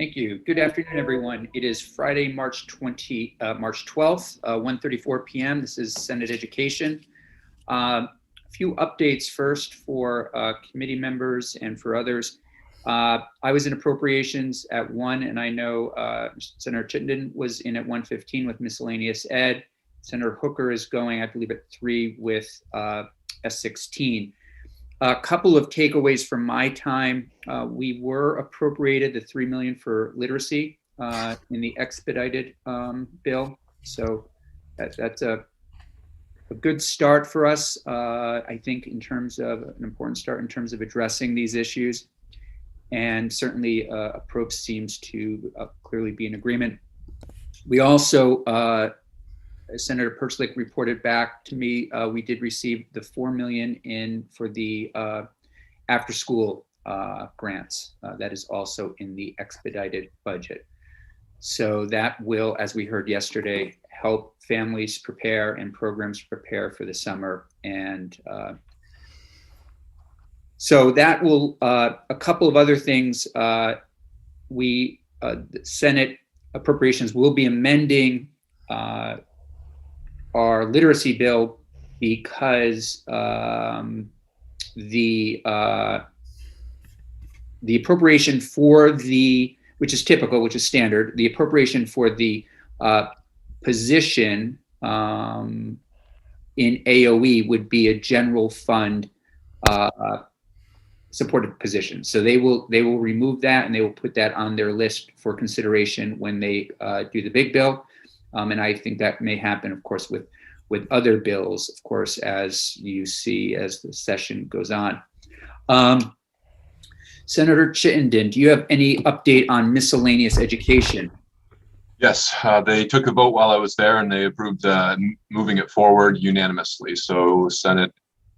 Thank you. Good afternoon, everyone. It is Friday, March 12th, 1:34 p.m. This is Senate Education. A few updates first for committee members and for others. I was in Appropriations at 1, and I know Senator Chittenden was in at 1:15 with miscellaneous ed. Senator Hooker is going, I believe, at 3 with S16. A couple of takeaways from my time. We were appropriated the $3 million for literacy in the expedited bill. So that's a good start for us, I think, in terms of an important start in terms of addressing these issues. And certainly approach seems to clearly be in agreement. We also, Senator Perchlik reported back to me, we did receive the $4 million in for the after school grants. That is also in the expedited budget. So that will, as we heard yesterday, help families prepare and programs prepare for the summer. And so that will, a couple of other things, the Senate Appropriations will be amending our literacy bill because the appropriation for the, which is typical, which is standard, the appropriation for the position in AOE would be a general fund supported position. So they will remove that and they will put that on their list for consideration when they do the big bill. And I think that may happen, of course, with other bills, of course, as you see as the session goes on. Senator Chittenden, do you have any update on miscellaneous education? Yes, they took a vote while I was there and they approved moving it forward unanimously. So Senate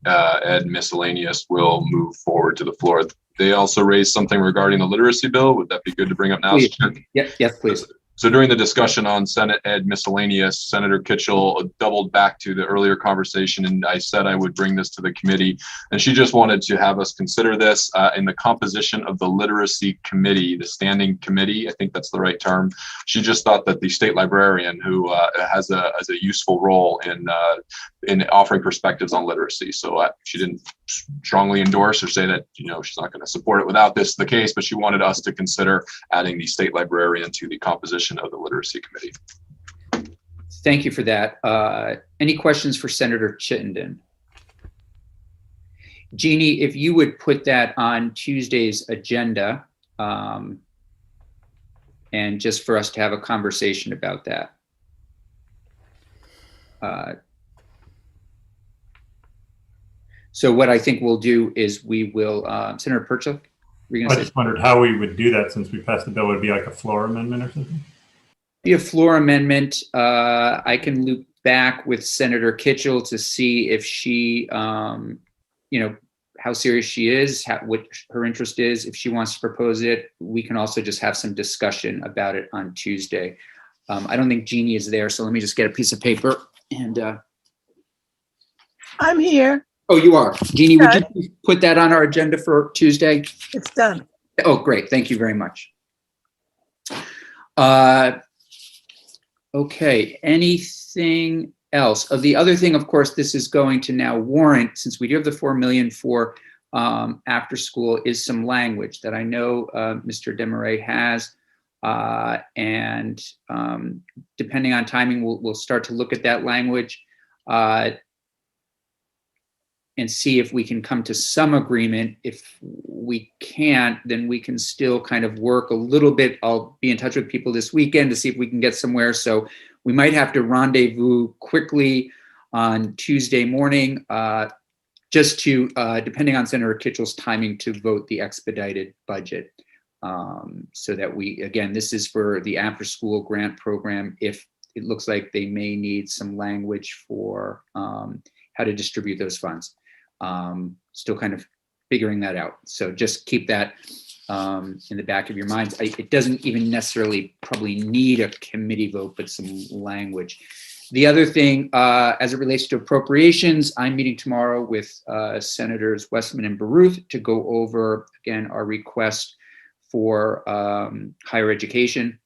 Ed miscellaneous will move forward to the floor. They also raised something regarding the literacy bill. Would that be good to bring up now? Yes, please. So during the discussion on Senate Ed miscellaneous, Senator Kitchell doubled back to the earlier conversation, and I said I would bring this to the committee, and she just wanted to have us consider this in the composition of the literacy committee, the standing committee. I think that's the right term. She just thought that the state librarian, who has a useful role in offering perspectives on literacy. So she didn't strongly endorse or say that she's not going to support it without this the case, but she wanted us to consider adding the state librarian to the composition of the literacy committee. Thank you for that. Any questions for Senator Chittenden? Jeannie, if you would put that on Tuesday's agenda, and just for us to have a conversation about that. So what I think we'll do is we will, Senator Perchlik, I just wondered how we would do that since we passed the bill. Would it be like a floor amendment or something? Be a floor amendment. I can loop back with Senator Kitchell to see if she, how serious she is, what her interest is. If she wants to propose it, we can also just have some discussion about it on Tuesday. I don't think Jeannie is there, so let me just get a piece of paper and. I'm here. Oh, you are. Jeannie, would you please put that on our agenda for Tuesday? It's done. Oh, great. Thank you very much. Okay, anything else? The other thing, of course, this is going to now warrant, since we do have the $4 million for after school, is some language that I know Mr. Demarais has. And depending on timing, we'll start to look at that language and see if we can come to some agreement. If we can't, then we can still kind of work a little bit. I'll be in touch with people this weekend to see if we can get somewhere. So we might have to rendezvous quickly on Tuesday morning, just to, depending on Senator Kitchell's timing, to vote the expedited budget. So that we, again, this is for the after school grant program. If it looks like they may need some language for how to distribute those funds. Still kind of figuring that out. So just keep that in the back of your minds. It doesn't even necessarily probably need a committee vote, but some language. The other thing, as it relates to appropriations, I'm meeting tomorrow with Senators Westman and Baruth to go over, again, our request for higher education,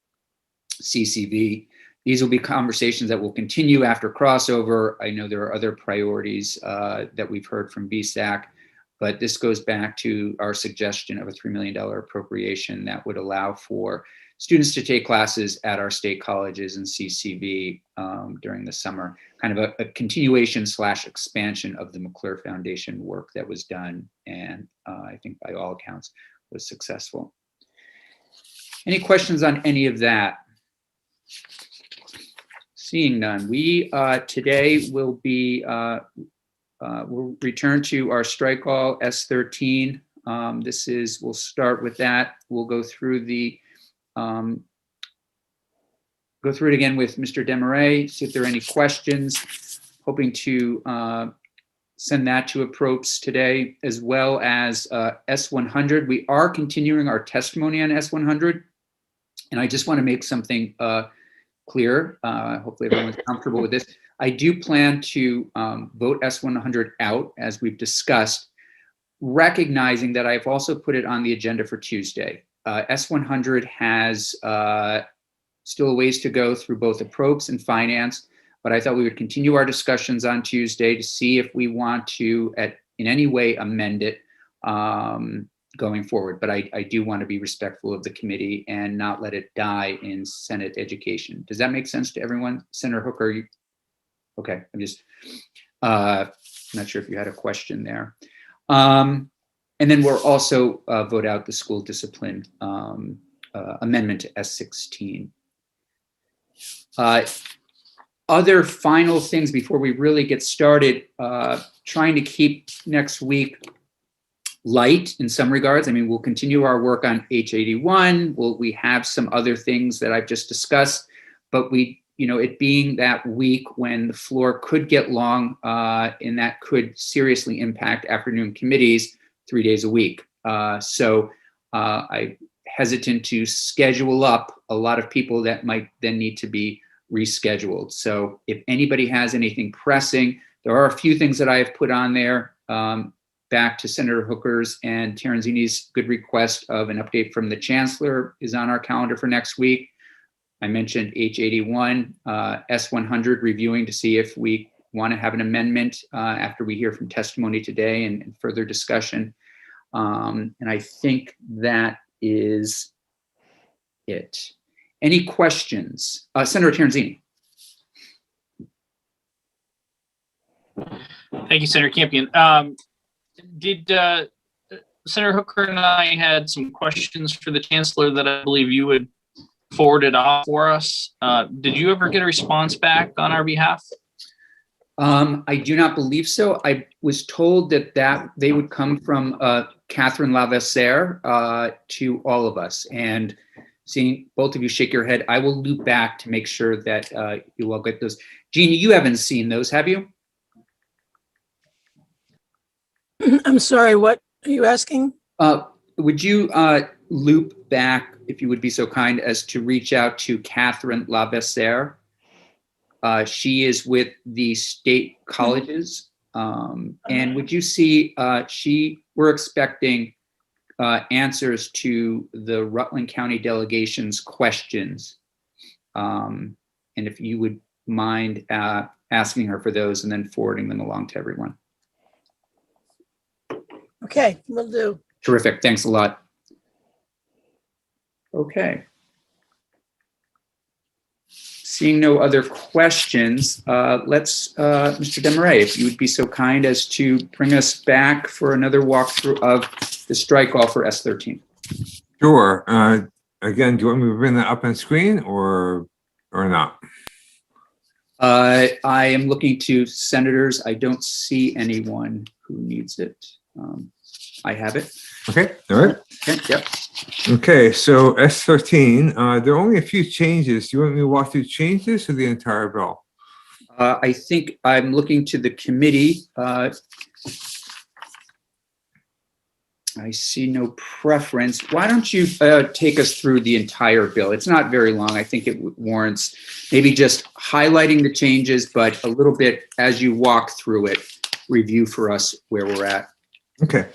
CCV. These will be conversations that will continue after crossover. I know there are other priorities that we've heard from BSAC, but this goes back to our suggestion of a $3 million appropriation that would allow for students to take classes at our state colleges and CCV during the summer, kind of a continuation / expansion of the McClure Foundation work that was done, and I think by all accounts was successful. Any questions on any of that? Seeing none, we today will be, we'll return to our strike all S13. We'll start with that. We'll go through it again with Mr. Demarais, see if there are any questions. Hoping to send that to Approps today, as well as S100. We are continuing our testimony on S100, and I just want to make something clear. Hopefully everyone's comfortable with this. I do plan to vote S100 out, as we've discussed, recognizing that I've also put it on the agenda for Tuesday. S100 has still a ways to go through both Approps and Finance, but I thought we would continue our discussions on Tuesday to see if we want to, in any way, amend it going forward. But I do want to be respectful of the committee and not let it die in Senate Education. Does that make sense to everyone? Senator Hooker, okay, I'm just not sure if you had a question there. And then we'll also vote out the school discipline amendment to S16. Other final things before we really get started, trying to keep next week light in some regards. I mean, we'll continue our work on H81. We have some other things that I've just discussed, but it being that week when the floor could get long, and that could seriously impact afternoon committees 3 days a week. So I'm hesitant to schedule up a lot of people that might then need to be rescheduled. So if anybody has anything pressing, there are a few things that I have put on there, back to Senator Hooker's and Terenzini's good request of an update from the Chancellor is on our calendar for next week. I mentioned H81, S100 reviewing to see if we want to have an amendment after we hear from testimony today and further discussion. And I think that is it. Any questions? Senator Terenzini. Thank you, Senator Campion. Did Senator Hooker and I had some questions for the Chancellor that I believe you would forwarded off for us. Did you ever get a response back on our behalf? I do not believe so. I was told that they would come from Catherine Lavesser to all of us. And seeing both of you shake your head, I will loop back to make sure that you all get those. Jeannie, you haven't seen those, have you? I'm sorry, what are you asking? Would you loop back, if you would be so kind, as to reach out to Catherine Lavesser? She is with the state colleges. And would you see, we're expecting answers to the Rutland County delegation's questions. And if you would mind asking her for those and then forwarding them along to everyone. Okay, will do. Terrific, thanks a lot. Okay. Seeing no other questions, let's, Mr. Demarais, if you would be so kind as to bring us back for another walkthrough of the strike all for S13. Sure. Again, do you want me to bring that up on screen or not? I am looking to senators. I don't see anyone who needs it. I have it. Okay. All right. Okay, yep. Okay. So S13, there are only a few changes. Do you want me to walk through changes or the entire bill? I think I'm looking to the committee. I see no preference. Why don't you take us through the entire bill? It's not very long. I think it warrants maybe just highlighting the changes, but a little bit as you walk through it, review for us where we're at. Okay.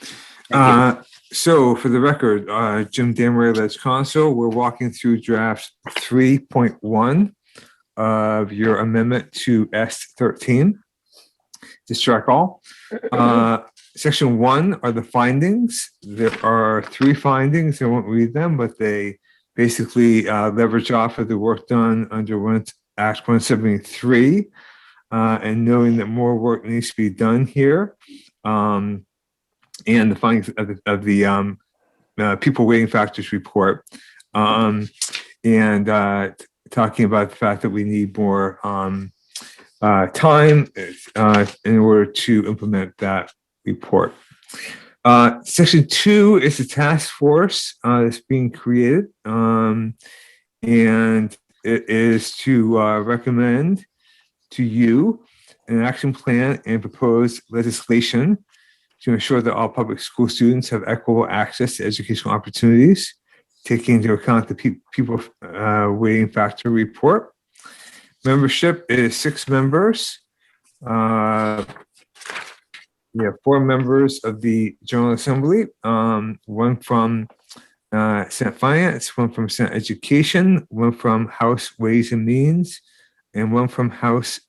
So for the record, Jim Damray, Ledge Counsel, we're walking through draft 3.1 of your amendment to S13. To strike all. Section 1 are the findings. There are 3 findings. I won't read them, but they basically leverage off of the work done under Act 173, and knowing that more work needs to be done here, and the findings of the people weighting factors report, and talking about the fact that we need more time in order to implement that report. Section 2 is a task force that's being created, and it is to recommend to you an action plan and proposed legislation to ensure that all public school students have equitable access to educational opportunities, taking into account the people weighting factor report. Membership is 6 members. We have 4 members of the General Assembly, 1 from Senate Finance, 1 from Senate Education, 1 from House Ways and Means, and 1 from House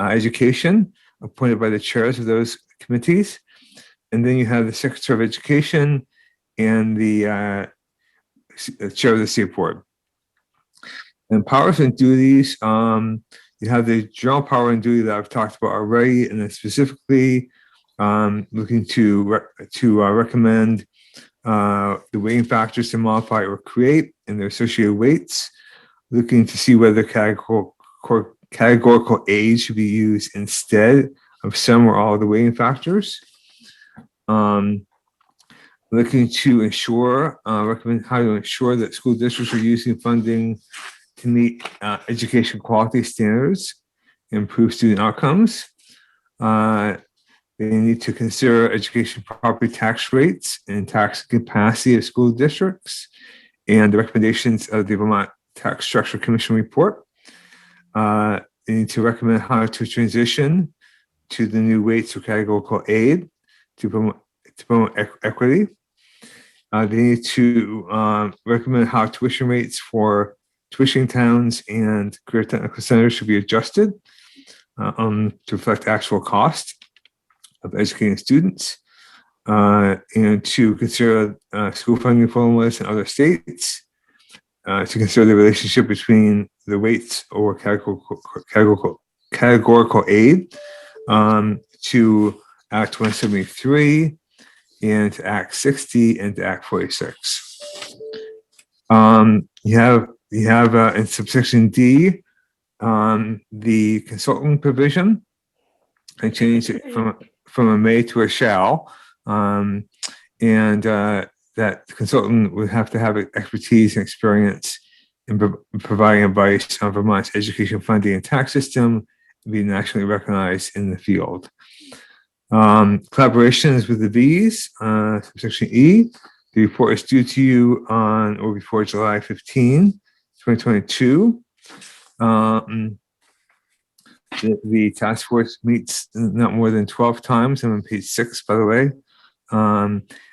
Education, appointed by the chairs of those committees. And then you have the Secretary of Education and the chair of the State Board. And powers and duties, you have the general power and duty that I've talked about already, and then specifically looking to recommend the weighting factors to modify or create and their associated weights, looking to see whether categorical aids should be used instead of some or all of the weighting factors. Looking to recommend how to ensure that school districts are using funding to meet education quality standards, improve student outcomes. They need to consider education property tax rates and tax capacity of school districts and the recommendations of the Vermont Tax Structure Commission report. They need to recommend how to transition to the new weights for categorical aid to promote equity. They need to recommend how tuition rates for tuition towns and career technical centers should be adjusted to reflect actual cost of educating students, and to consider school funding formulas in other states, to consider the relationship between the weights or categorical aid to Act 173 and to Act 60 and to Act 46. You have in subsection D, the consultant provision. I changed it from a may to a shall, and that the consultant would have to have expertise and experience in providing advice on Vermont's education funding and tax system, and be nationally recognized in the field. Collaborations with the V's, subsection E. The report is due to you on or before July 15, 2022. The task force meets not more than 12 times. I'm on page 6, by the way.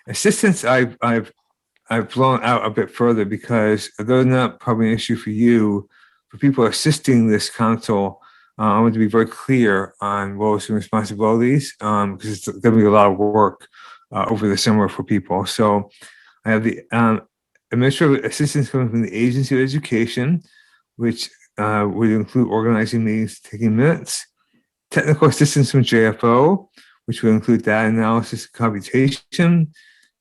Assistance, I've blown out a bit further because although not probably an issue for you, for people assisting this council, I want to be very clear on roles and responsibilities because it's going to be a lot of work over the summer for people. So I have the administrative assistance coming from the Agency of Education, which would include organizing meetings, taking minutes, technical assistance from JFO, which would include data analysis and computation,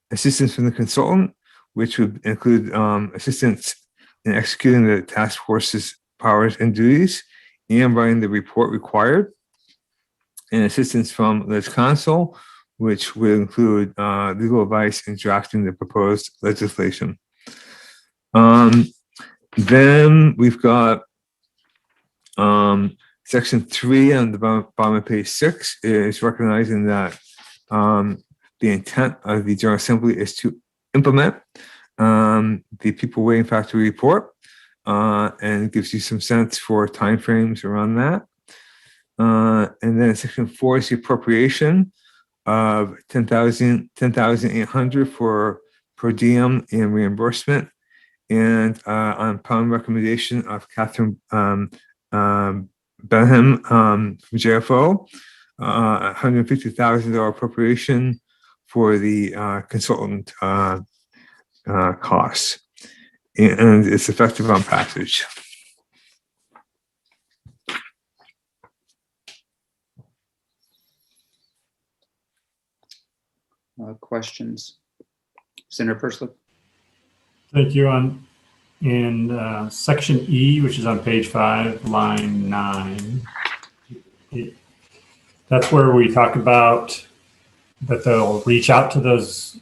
assistance from the consultant, which would include assistance in executing the task force's powers and duties and writing the report required, and assistance from the council, which will include legal advice in drafting the proposed legislation. Then we've got section 3 on the bottom of page 6 is recognizing that the intent of the General Assembly is to implement the people weighting factor report, and it gives you some sense for timeframes around that. And then section 4 is the appropriation. of 10,800 for per diem and reimbursement. And upon recommendation of Catherine Benham from JFO, $150,000 appropriation for the consultant costs. And it's effective on passage. Questions? Senator Perslow? Thank you. In section E, which is on page 5, line 9, that's where we talk about that they'll reach out to those,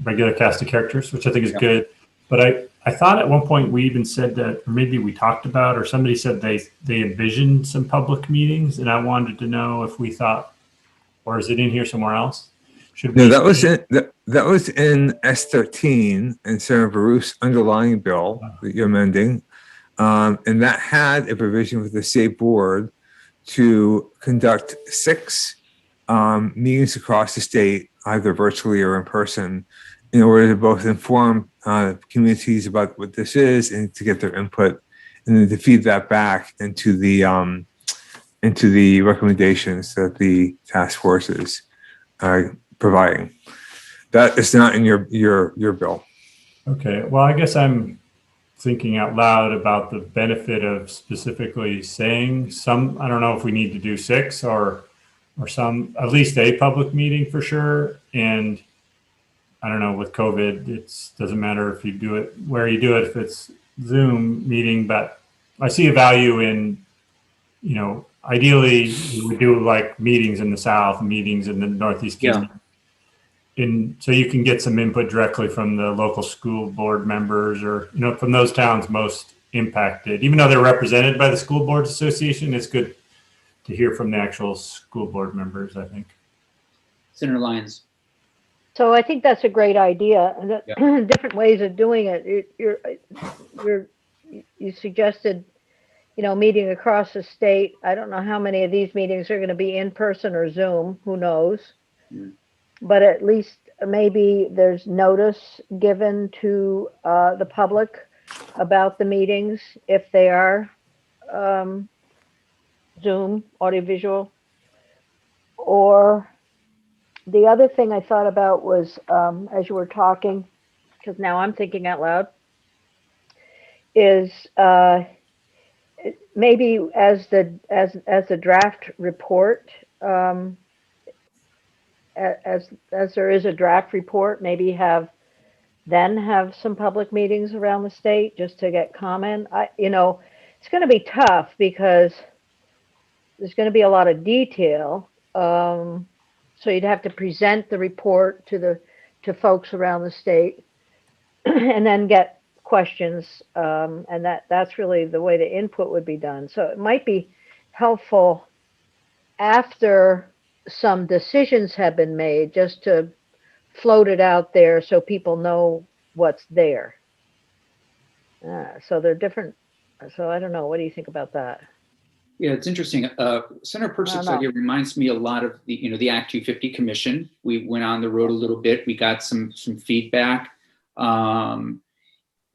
regular cast of characters, which I think is good. But I thought at one point we even said that, or maybe we talked about, or somebody said they envisioned some public meetings, and I wanted to know if we thought, or is it in here somewhere else? No, that was in S13 in Senator Baruch's underlying bill that you're amending, and that had a provision with the state board to conduct 6 meetings across the state, either virtually or in person, in order to both inform communities about what this is and to get their input, and then to feed that back into the recommendations that the task force is providing. That is not in your bill. Okay. Well, I guess I'm thinking out loud about the benefit of specifically saying some. I don't know if we need to do 6 or some, at least a public meeting for sure. And I don't know, with COVID, it doesn't matter if you do it where you do it, if it's Zoom meeting, but I see a value in, ideally we do like meetings in the South, meetings in the Northeast. So you can get some input directly from the local school board members, or, from those towns most impacted. Even though they're represented by the School Boards Association, it's good to hear from the actual school board members, I think. Senator Lyons? So I think that's a great idea. Different ways of doing it. You suggested, meeting across the state. I don't know how many of these meetings are going to be in person or Zoom. Who knows? But at least maybe there's notice given to the public about the meetings if they are Zoom, audiovisual. Or the other thing I thought about was, as you were talking, because now I'm thinking out loud, is maybe as the draft report, as there is a draft report, maybe have some public meetings around the state just to get comment. It's going to be tough because there's going to be a lot of detail. So you'd have to present the report to folks around the state and then get questions. And that's really the way the input would be done. So it might be helpful after some decisions have been made, just to float it out there so people know what's there. So they're different. So I don't know. What do you think about that? Yeah, it's interesting. Senator Perslow idea reminds me a lot of the Act 250 Commission. We went on the road a little bit. We got some feedback.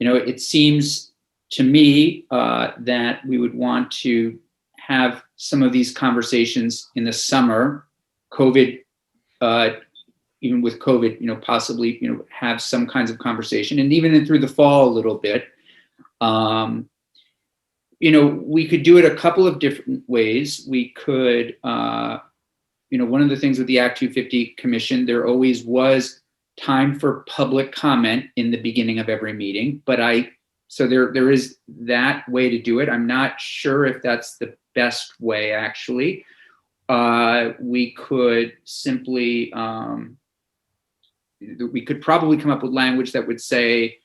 It seems to me that we would want to have some of these conversations in the summer. COVID, even with COVID, possibly, have some kinds of conversation, and even through the fall a little bit. We could do it a couple of different ways. We could, one of the things with the Act 250 Commission, there always was time for public comment in the beginning of every meeting, so there is that way to do it. I'm not sure if that's the best way, actually. We could simply, we could probably come up with language that would say,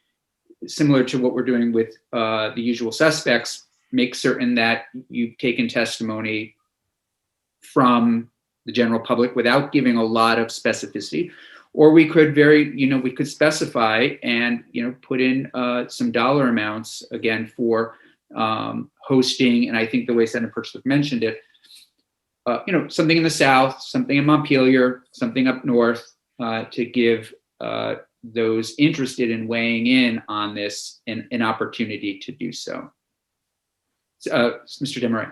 similar to what we're doing with the usual suspects, make certain that you've taken testimony from the general public without giving a lot of specificity. Or we could we could specify and, put in some dollar amounts, again, for hosting, and I think the way Senator Perslow mentioned it, something in the south, something in Montpelier, something up north, to give those interested in weighing in on this an opportunity to do so. Mr. Desmarais.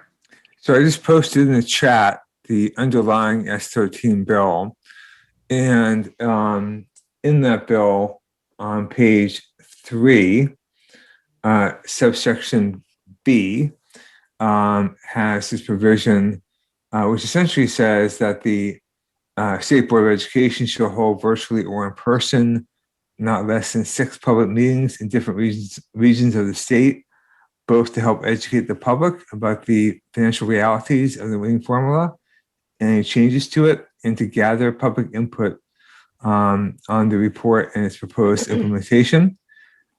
So I just posted in the chat the underlying S13 bill. And in that bill, on page 3, subsection B has this provision which essentially says that the State Board of Education shall hold virtually or in person not less than 6 public meetings in different regions of the state, both to help educate the public about the financial realities of the winning formula and any changes to it, and to gather public input on the report and its proposed implementation.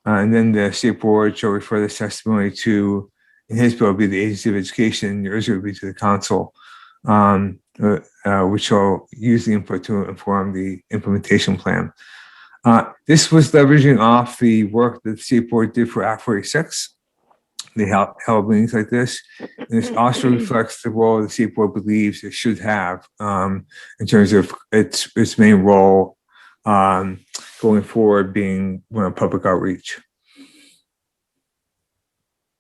And then the State Board shall refer this testimony to, in his bill, be the Agency of Education, and yours would be to the Council, which shall use the input to inform the implementation plan. This was leveraging off the work that the State Board did for Act 46. They held meetings like this. And this also reflects the role the State Board believes it should have in terms of its main role going forward being public outreach.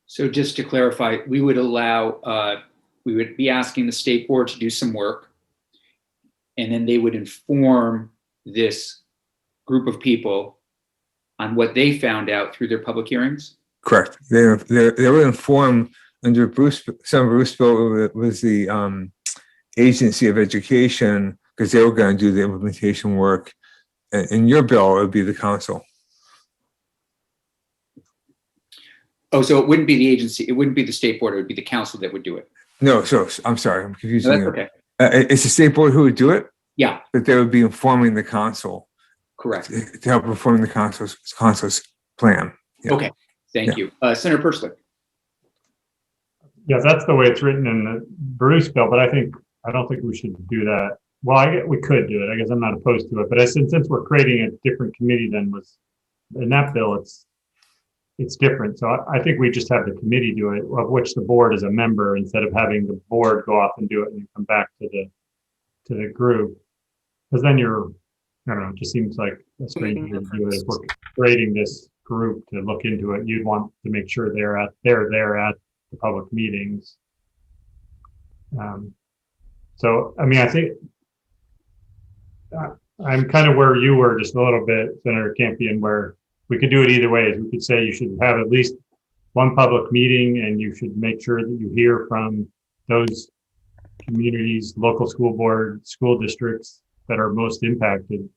So just to clarify, we would be asking the State Board to do some work, and then they would inform this group of people on what they found out through their public hearings? Correct. They were informed under Bruce bill. It was the Agency of Education, because they were going to do the implementation work. In your bill, it would be the Council. Oh, so it wouldn't be the agency, it wouldn't be the State Board, it would be the Council that would do it. No, so I'm sorry, I'm confusing No, you. that's okay. It's the State Board who would do it, Yeah, but they would be informing the Council correct. to help inform the Council's plan. Yeah. Okay, thank you. Senator Perslick. Yeah, that's the way it's written in the Bruce bill, but I don't think we should do that. Well, we could do it. I guess I'm not opposed to it, but since we're creating a different committee than was in that bill, it's different. So I think we just have the committee do it, of which the board is a member, instead of having the board go off and do it and then come back to the group. Because then I don't know, it just seems like a strange way to do it. If we're creating this group to look into it, you'd want to make sure they're there at the public meetings. So, I mean, I think I'm kind of where you were just a little bit, Senator Campion, where we could do it either way. We could say you should have at least one public meeting, and you should make sure that you hear from those communities, local school board, school districts that are most impacted,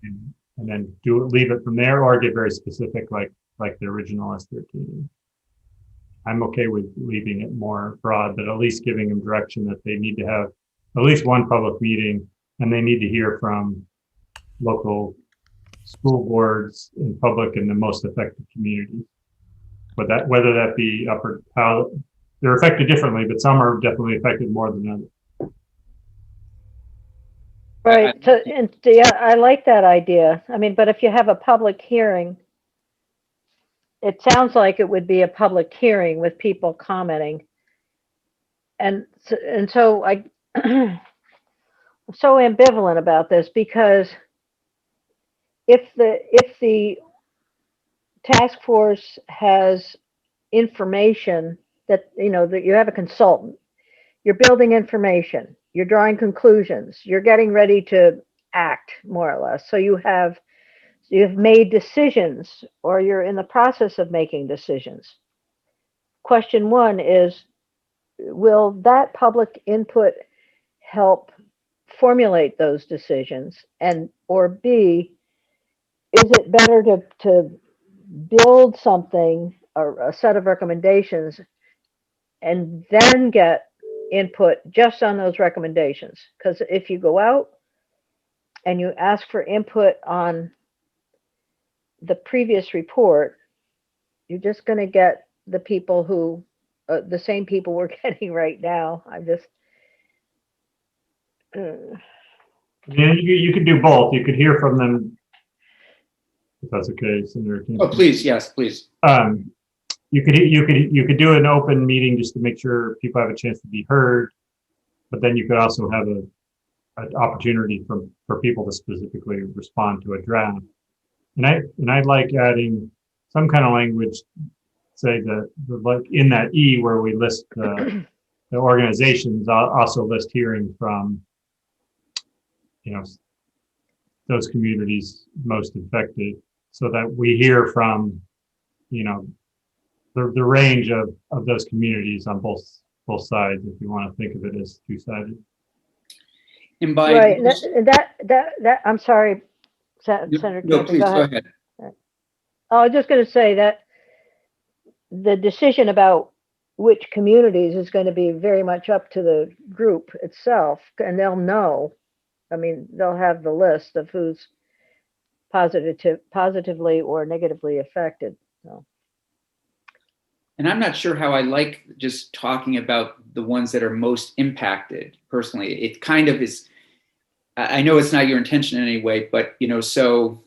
and then leave it from there, or get very specific like the original S13. I'm okay with leaving it more broad, but at least giving them direction that they need to have at least one public meeting, and they need to hear from local school boards in public in the most affected communities. But whether that be how they're affected differently, but some are definitely affected more than others. Right. So, yeah, I like that idea. I mean, but if you have a public hearing, it sounds like it would be a public hearing with people commenting. And so I'm so ambivalent about this, because if the task force has information that you have a consultant, you're building information, you're drawing conclusions, you're getting ready to act, more or less. So you've made decisions, or you're in the process of making decisions. Question 1 is, will that public input help formulate those decisions? Or B, is it better to build something, or a set of recommendations, and then get input just on those recommendations? Because if you go out and you ask for input on the previous report, you're just going to get the people who, the same people we're getting right now. Yeah, you could do both. You could hear from them, if that's okay, Senator Campion. Oh, please, yes, please. You could do an open meeting just to make sure people have a chance to be heard, but then you could also have an opportunity for people to specifically respond to a draft. And I'd like adding some kind of language, say that like in that E where we list the organizations, I'll also list hearing from, those communities most affected, so that we hear from, the range of those communities on both sides, if you want to think of it as two-sided. And by Right, that, I'm sorry, Senator no, Campy, please go go ahead. ahead. I was just going to say that the decision about which communities is going to be very much up to the group itself, and they'll know. I mean, they'll have the list of who's positively or negatively affected. So. And I'm not sure how I like just talking about the ones that are most impacted personally. It kind of is, I know it's not your intention in any way, but, so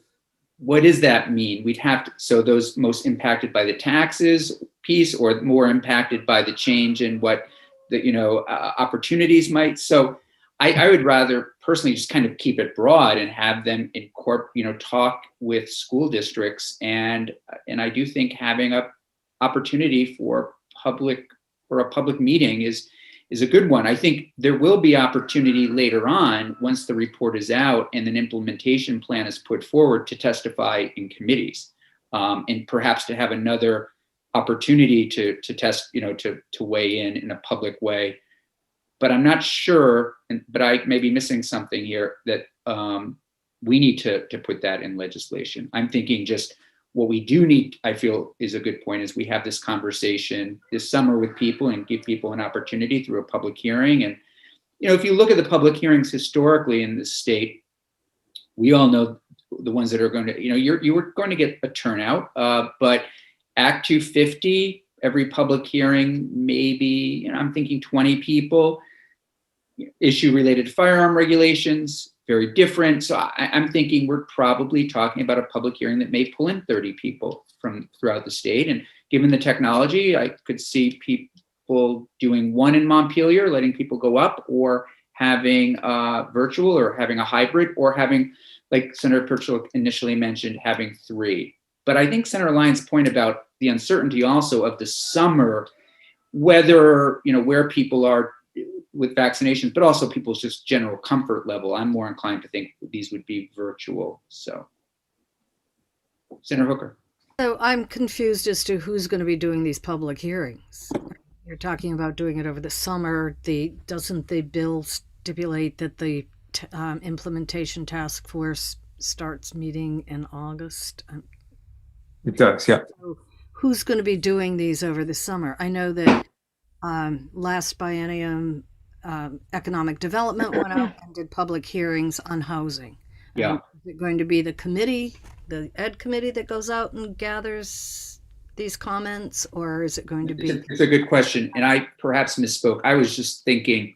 what does that mean? We'd have to, so those most impacted by the taxes piece, or more impacted by the change in what the, opportunities might. So I would rather personally just kind of keep it broad and have them talk with school districts. And I do think having a opportunity for a public meeting is a good one. I think there will be opportunity later on, once the report is out and an implementation plan is put forward, to testify in committees, and perhaps to have another opportunity to test, to weigh in a public way. But I'm not sure, but I may be missing something here, that we need to put that in legislation. I'm thinking just what we do need, I feel is a good point, is we have this conversation this summer with people and give people an opportunity through a public hearing. And, if you look at the public hearings historically in the state, we all know the ones that are going to, you were going to get a turnout, but Act 250, every public hearing, maybe, I'm thinking 20 people. Issue related to firearm regulations, very different. So I'm thinking we're probably talking about a public hearing that may pull in 30 people from throughout the state. And given the technology, I could see people doing one in Montpelier, letting people go up, or having virtual, or having a hybrid, or having, like Senator Purcell initially mentioned, having 3. But I think Senator Lyons' point about the uncertainty also of the summer, whether, where people are with vaccinations, but also people's just general comfort level, I'm more inclined to think these would be virtual. So, Senator Hooker. So I'm confused as to who's going to be doing these public hearings. You're talking about doing it over the summer. Doesn't the bill stipulate that the implementation task force starts meeting in August? It does, yeah. So who's going to be doing these over the summer? I know that last biennium, economic development went out and did public hearings on housing. Yeah. Is it going to be the committee, the ed committee, that goes out and gathers these comments, or is it going to be? It's a good question. And I perhaps misspoke. I was just thinking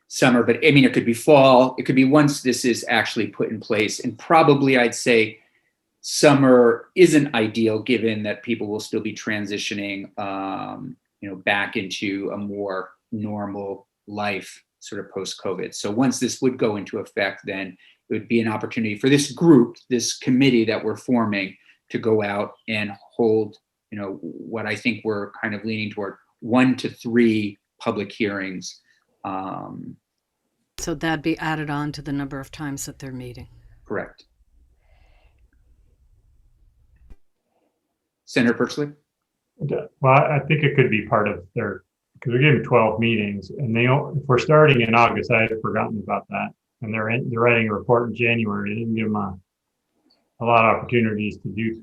summer, but I mean, it could be fall. It could be once this is actually put in place. And probably I'd say summer isn't ideal, given that people will still be transitioning, back into a more normal life sort of post-COVID. So once this would go into effect, then it would be an opportunity for this group, this committee that we're forming, to go out and hold, what I think we're kind of leaning toward, 1 to 3 public hearings. So that'd be added on to the number of times that they're meeting. Correct. Senator Purcell? Well, I think it could be part of their, because we're giving 12 meetings, and if we're starting in August, I had forgotten about that. And they're writing a report in January. They didn't give them a lot of opportunities to do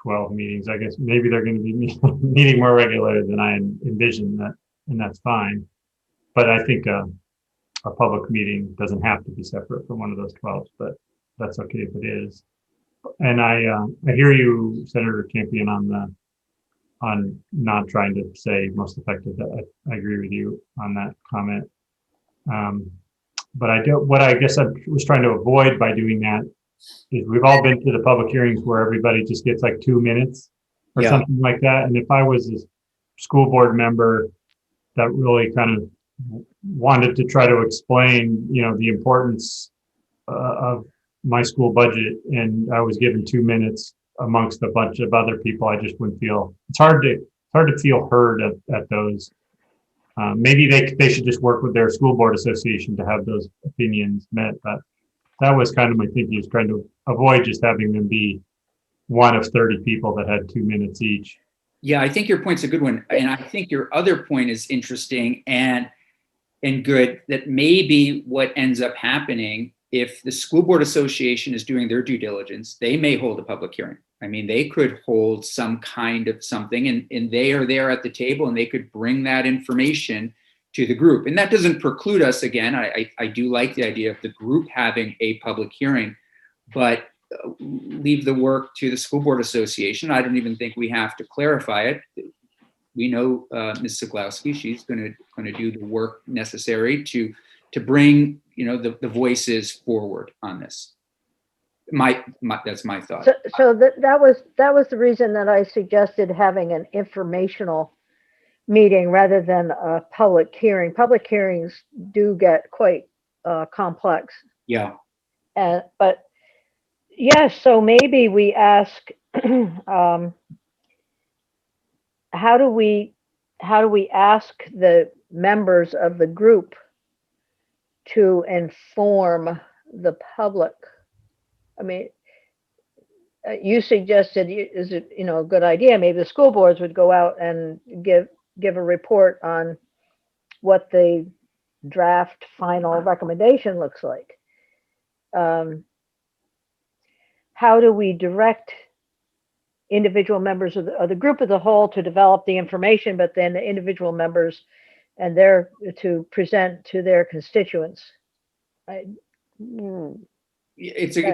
12 meetings. I guess maybe they're going to be meeting more regularly than I envisioned, and that's fine. But I think a public meeting doesn't have to be separate from one of those 12, but that's okay if it is. And I hear you, Senator Campion, on not trying to say most effective. I agree with you on that comment. But what I guess I was trying to avoid by doing that is, we've all been to the public hearings where everybody just gets like 2 minutes or something like that. And if I was a school board member that really kind of wanted to try to explain, the importance of my school budget, and I was given 2 minutes amongst a bunch of other people. I just wouldn't feel, it's hard to feel heard at those. Maybe they should just work with their school board association to have those opinions met. But that was kind of my thinking, is trying to avoid just having them be one of 30 people that had 2 minutes each. Yeah, I think your point's a good one. And I think your other point is interesting and good, that maybe what ends up happening, if the school board association is doing their due diligence, they may hold a public hearing. I mean, they could hold some kind of something, and they are there at the table, and they could bring that information to the group. And that doesn't preclude us, again, I do like the idea of the group having a public hearing, but leave the work to the school board association. I don't even think we have to clarify it. We know Ms. Siglowski, she's going to do the work necessary to bring the voices forward on this. That's my thought. So that was the reason that I suggested having an informational meeting rather than a public hearing. Public hearings do get quite complex. Yeah. But yes, so maybe we ask, how do we ask the members of the group to inform the public? I mean, you suggested, is it a good idea? Maybe the school boards would go out and give a report on what the draft final recommendation looks like. How do we direct individual members of the group as a whole to develop the information, but then the individual members and to present to their constituents? It's a good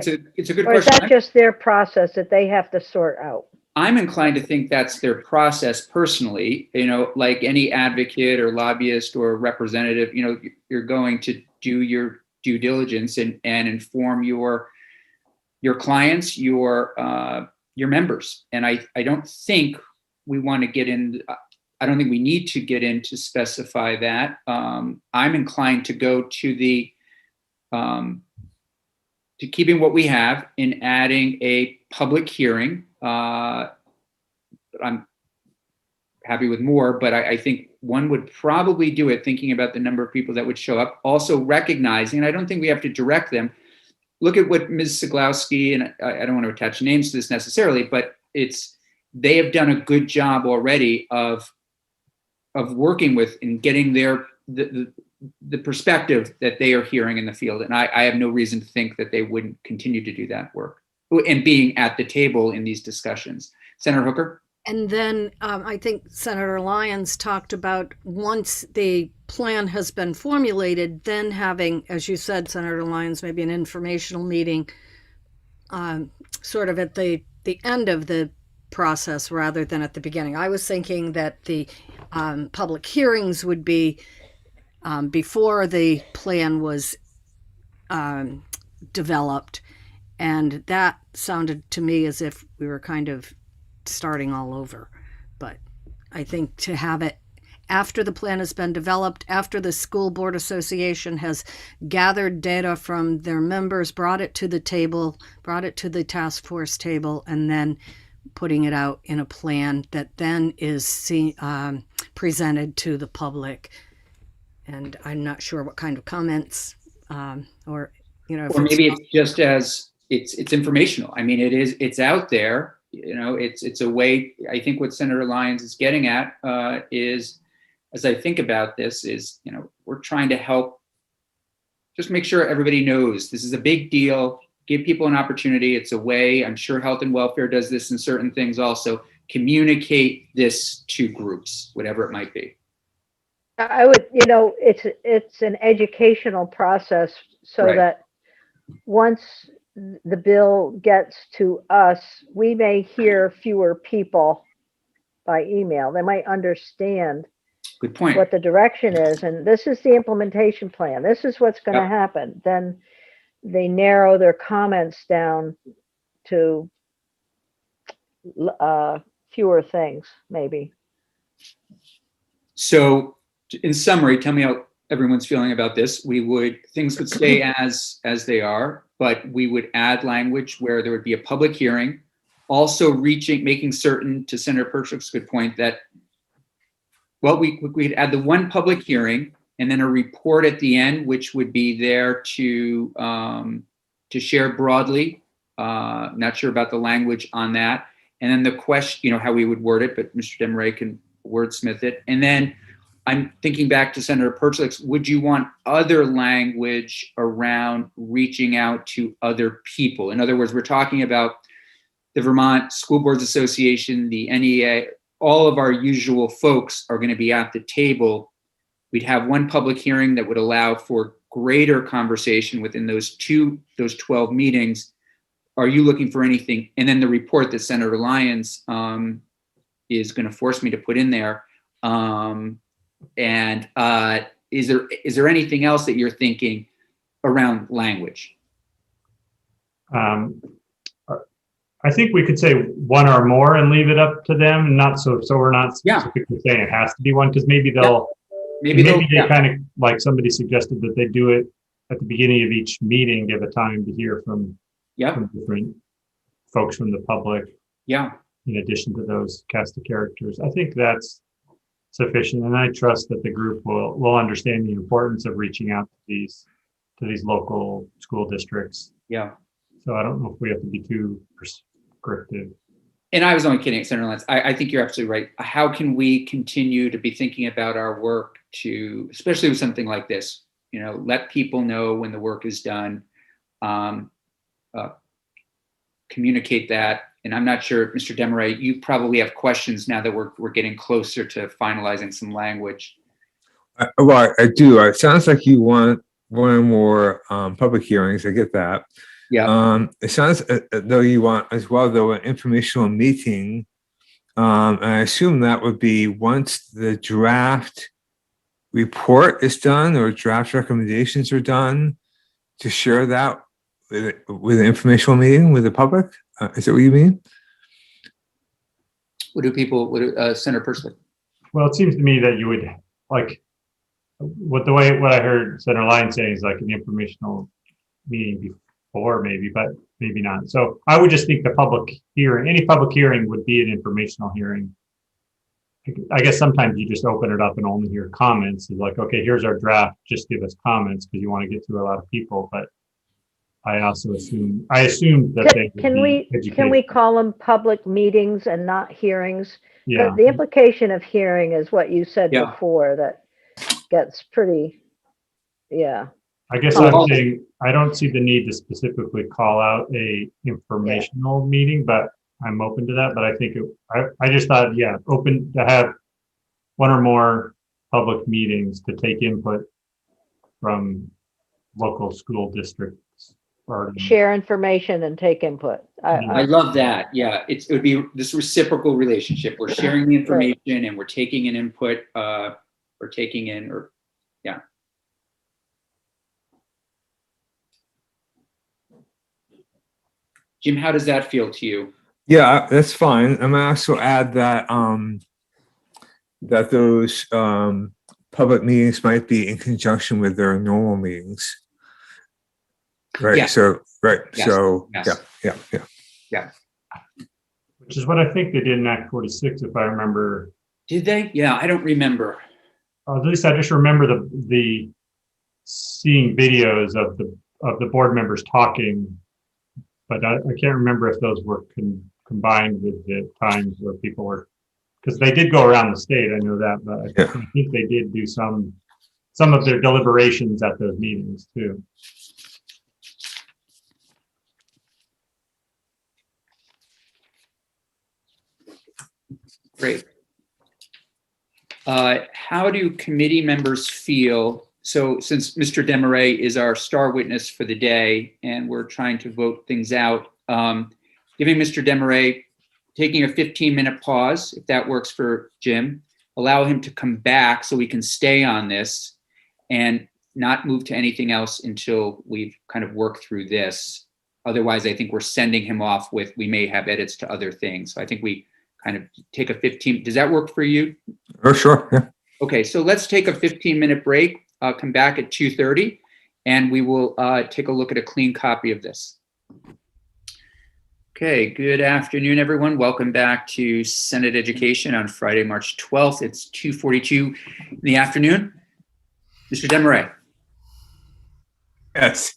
Or is question. that just their process that they have to sort out? I'm inclined to think that's their process personally. Like any advocate or lobbyist or representative, you're going to do your due diligence and inform your clients, your members. And I don't think we want to get in. I don't think we need to get in to specify that. I'm inclined to go to to keeping what we have and adding a public hearing. I'm happy with more, but I think one would probably do it, thinking about the number of people that would show up, also recognizing, and I don't think we have to direct them. Look at what Ms. Siglowski, and I don't want to attach names to this necessarily, but they have done a good job already of working with and getting the perspective that they are hearing in the field. And I have no reason to think that they wouldn't continue to do that work and being at the table in these discussions. Senator Hooker? And then I think Senator Lyons talked about, once the plan has been formulated, then having, as you said, Senator Lyons, maybe an informational meeting sort of at the end of the process rather than at the beginning. I was thinking that the public hearings would be before the plan was developed, and that sounded to me as if we were kind of starting all over. But I think to have it after the plan has been developed, after the school board association has gathered data from their members, brought it to the table, brought it to the task force table, and then putting it out in a plan that then is presented to the public. And I'm not sure what kind of comments or maybe it's just as it's informational. I mean, it's out there. It's a way. I think what Senator Lyons is getting at is, as I think about this, is we're trying to help just make sure everybody knows this is a big deal. Give people an opportunity. It's a way. I'm sure Health and Welfare does this in certain things also. Communicate this to groups, whatever it might be. I would, it's an educational process so Right. that once the bill gets to us, we may hear fewer people by email. They might understand Good point. what the direction is, and this is the implementation plan. This is what's going to happen. Then they narrow their comments down to fewer things, maybe. So, in summary, tell me everyone's feeling about this, things would stay as they are, but we would add language where there would be a public hearing, also making certain, to Senator Perchik's good point, that, well, we'd add the one public hearing and then a report at the end, which would be there to share broadly. Not sure about the language on that. And then the question, how we would word it, but Mr. Demaray can wordsmith it. And then I'm thinking back to Senator Perchik's, would you want other language around reaching out to other people? In other words, we're talking about the Vermont School Boards Association, the NEA, all of our usual folks are going to be at the table. We'd have one public hearing that would allow for greater conversation within those 12 meetings. Are you looking for anything? And then the report that Senator Lyons is going to force me to put in there. Is there anything else that you're thinking around language? I think we could say one or more and leave it up to them, and not so we're not specifically saying it has to be one, because maybe they kind of, like somebody suggested, that they do it at the beginning of each meeting, give a time to hear from different folks from the public. Yeah. In addition to those cast of characters, I think that's sufficient, and I trust that the group will understand the importance of reaching out to these local school districts. Yeah. So I don't know if we have to be too prescriptive. And I was only kidding, Senator Lance. I think you're absolutely right. How can we continue to be thinking about our work especially with something like this, let people know when the work is done, communicate that. And I'm not sure, Mr. Demaray, you probably have questions now that we're getting closer to finalizing some language. Well, I do. It sounds like you want one or more public hearings. I get that. Yeah. It sounds though you want as well, though, an informational meeting. And I assume that would be once the draft report is done or draft recommendations are done, to share that with an informational meeting with the public. Is that what you mean? Senator Persley? Well, it seems to me that you would like what I heard Senator Lyons saying is like an informational meeting before, maybe, but maybe not. So I would just think any public hearing would be an informational hearing. I guess sometimes you just open it up and only hear comments. It's like, okay, here's our draft, just give us comments, because you want to get through a lot of people. But I also assumed that can we call them public meetings and not hearings? Yeah. The implication of hearing is what you said before, that gets pretty, I guess I'm saying I don't see the need to specifically call out a informational meeting, but I'm open to that. But I think I just thought, open to have one or more public meetings to take input from local school districts. Share information and take input. I love that. Yeah, it would be this reciprocal relationship. We're sharing the information and we're taking an input. Jim, how does that feel to you? Yeah, that's fine. I'm gonna also add that that those public meetings might be in conjunction with their normal meetings. Right. Yeah. So Yes. So Yes. Yeah. Which is what I think they did in Act 46, if I remember. Did they? Yeah, I don't remember. At least I just remember the seeing videos of the board members talking, but I can't remember if those were combined with the times where people were, because they did go around the state. I know that, but I think they did do some of their deliberations at those meetings too. Great. How do committee members feel? So since Mr. Demaray is our star witness for the day and we're trying to vote things out, giving Mr. Demaray, taking a 15-minute pause, if that works for Jim, allow him to come back so we can stay on this and not move to anything else until we've kind of worked through this. Otherwise, I think we're sending him off with, we may have edits to other things. So I think we kind of take a 15, does that work for you? Oh, sure. Yeah. Okay, so let's take a 15-minute break. come back at 2:30, and we will take a look at a clean copy of this. Okay, good afternoon, everyone. Welcome back to Senate Education on Friday, March 12th. It's 2:42 in the afternoon. Mr. Desmarais. Yes.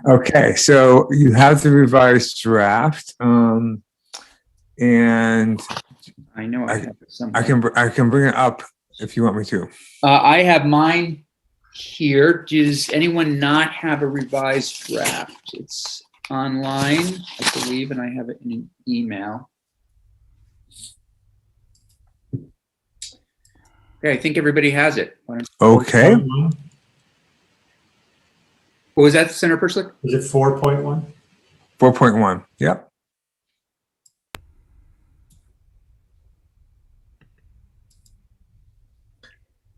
Okay. So you have the revised draft, and I know I have it somewhere. I can bring it up if you want me to. I have mine here. Does anyone not have a revised draft? It's online, I believe, and I have it in an email. Okay, I think everybody has it. Okay. What was that, Senator Perchlik? Is it 4.1? 4.1. Yep.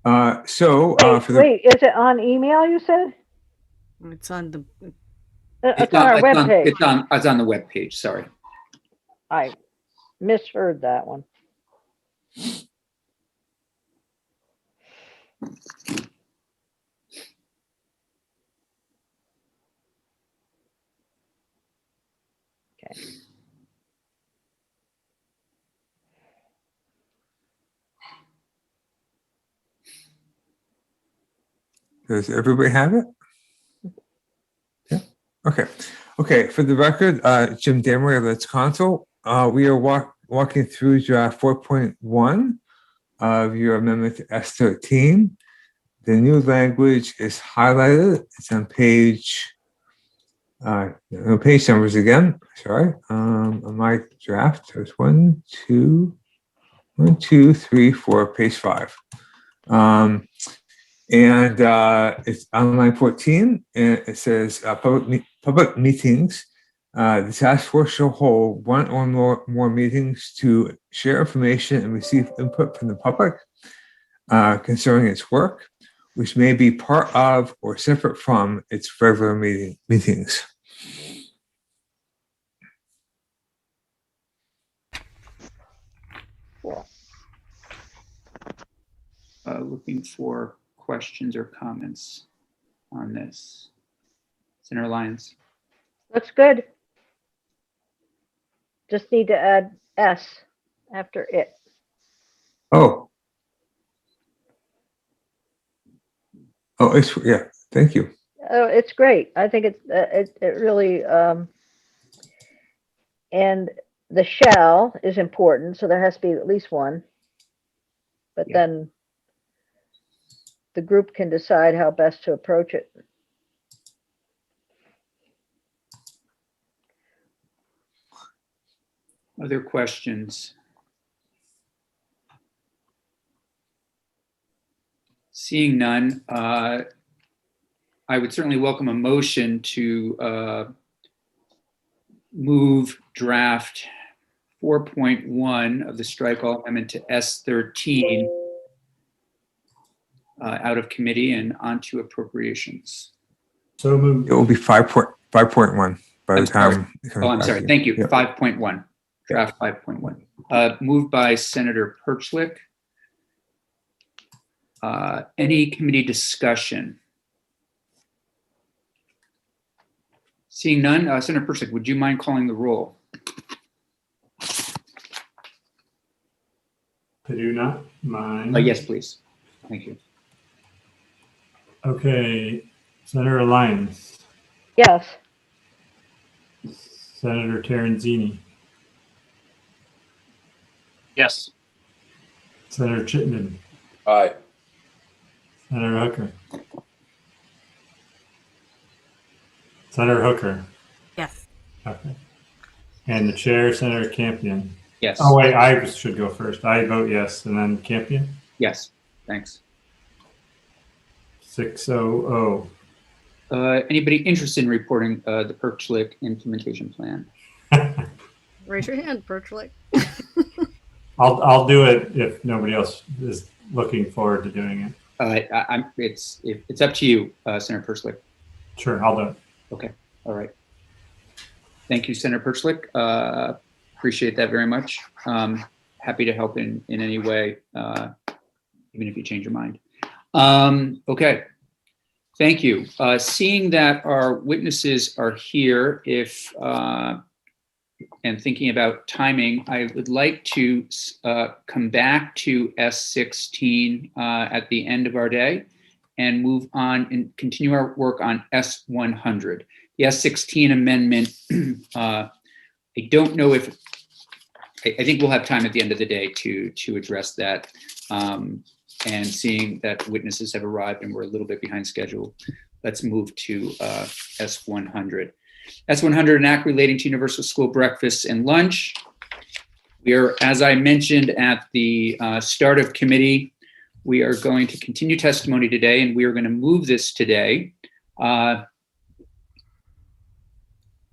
Wait, is it on email, you said? It's on the, It's on our webpage. It's on the webpage, sorry. I misheard that one. Okay. Does everybody have it? Yeah. Okay. Okay. For the record, Jim Desmarais of Let's Console. We are walking through draft 4.1 of your amendment to S13. The new language is highlighted. It's on page. No page numbers again. Sorry. On my draft, there's 1, 2, 3, 4. Page 5. And it's on line 14, and it says public meetings. The task force shall hold one or more meetings to share information and receive input from the public concerning its work, which may be part of or separate from its regular meetings. Looking for questions or comments on this. Senator Lyons. Looks good. Just need to add S after it. Oh, it's, yeah, thank you. Oh, it's great. I think it really, and the shall is important, so there has to be at least one. But Yeah. then the group can decide how best to approach it. Other questions? Seeing none, I would certainly welcome a motion to move draft 4.1 of the strike all amendment to S13 out of committee and onto appropriations. So moved. It will be 5.1 by the time. Oh, I'm sorry. Thank you. Yep. 5.1, draft 5.1. Moved by Senator Perchlik. Any committee discussion? Seeing none, Senator Perchlik, would you mind calling the roll? I do not mind. Yes, please. Thank you. Okay. Senator Lyons. Yes. Senator Terenzini. Yes. Senator Chittenden. Aye. Senator Hooker. Senator Hooker. yes. Okay. And the chair, Senator Campion. Yes. Oh, wait, I should go first. I vote yes, and then Campion. Yes. Thanks. 600. Anybody interested in reporting the Perchlik implementation plan? Raise your hand, Perchlik. I'll do it if nobody else is looking forward to doing it. It's up to you, Senator Perchlik. Sure, I'll do it. Okay. All right. Thank you, Senator Perchlik. Appreciate that very much. Happy to help in any way, even if you change your mind. Okay. Thank you. Seeing that our witnesses are here, and thinking about timing, I would like to come back to S16 at the end of our day and move on and continue our work on S100. The S16 amendment, I don't know if, I think we'll have time at the end of the day to address that. And seeing that witnesses have arrived and we're a little bit behind schedule, let's move to S100. S100, an act relating to universal school breakfast and lunch. We are, as I mentioned at the start of committee, we are going to continue testimony today, and we are going to move this today,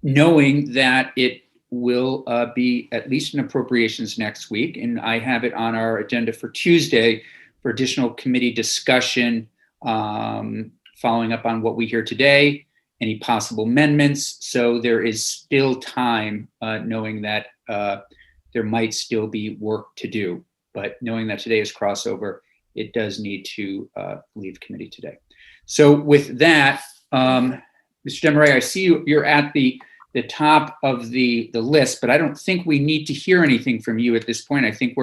knowing that it will be at least an appropriations next week, and I have it on our agenda for Tuesday for additional committee discussion, following up on what we hear today, any possible amendments. So there is still time, knowing that there might still be work to do, but knowing that today is crossover, it does need to leave committee today. So with that, Mr. Demaray, I see you're at the top of the list, but I don't think we need to hear anything from you at this point. I think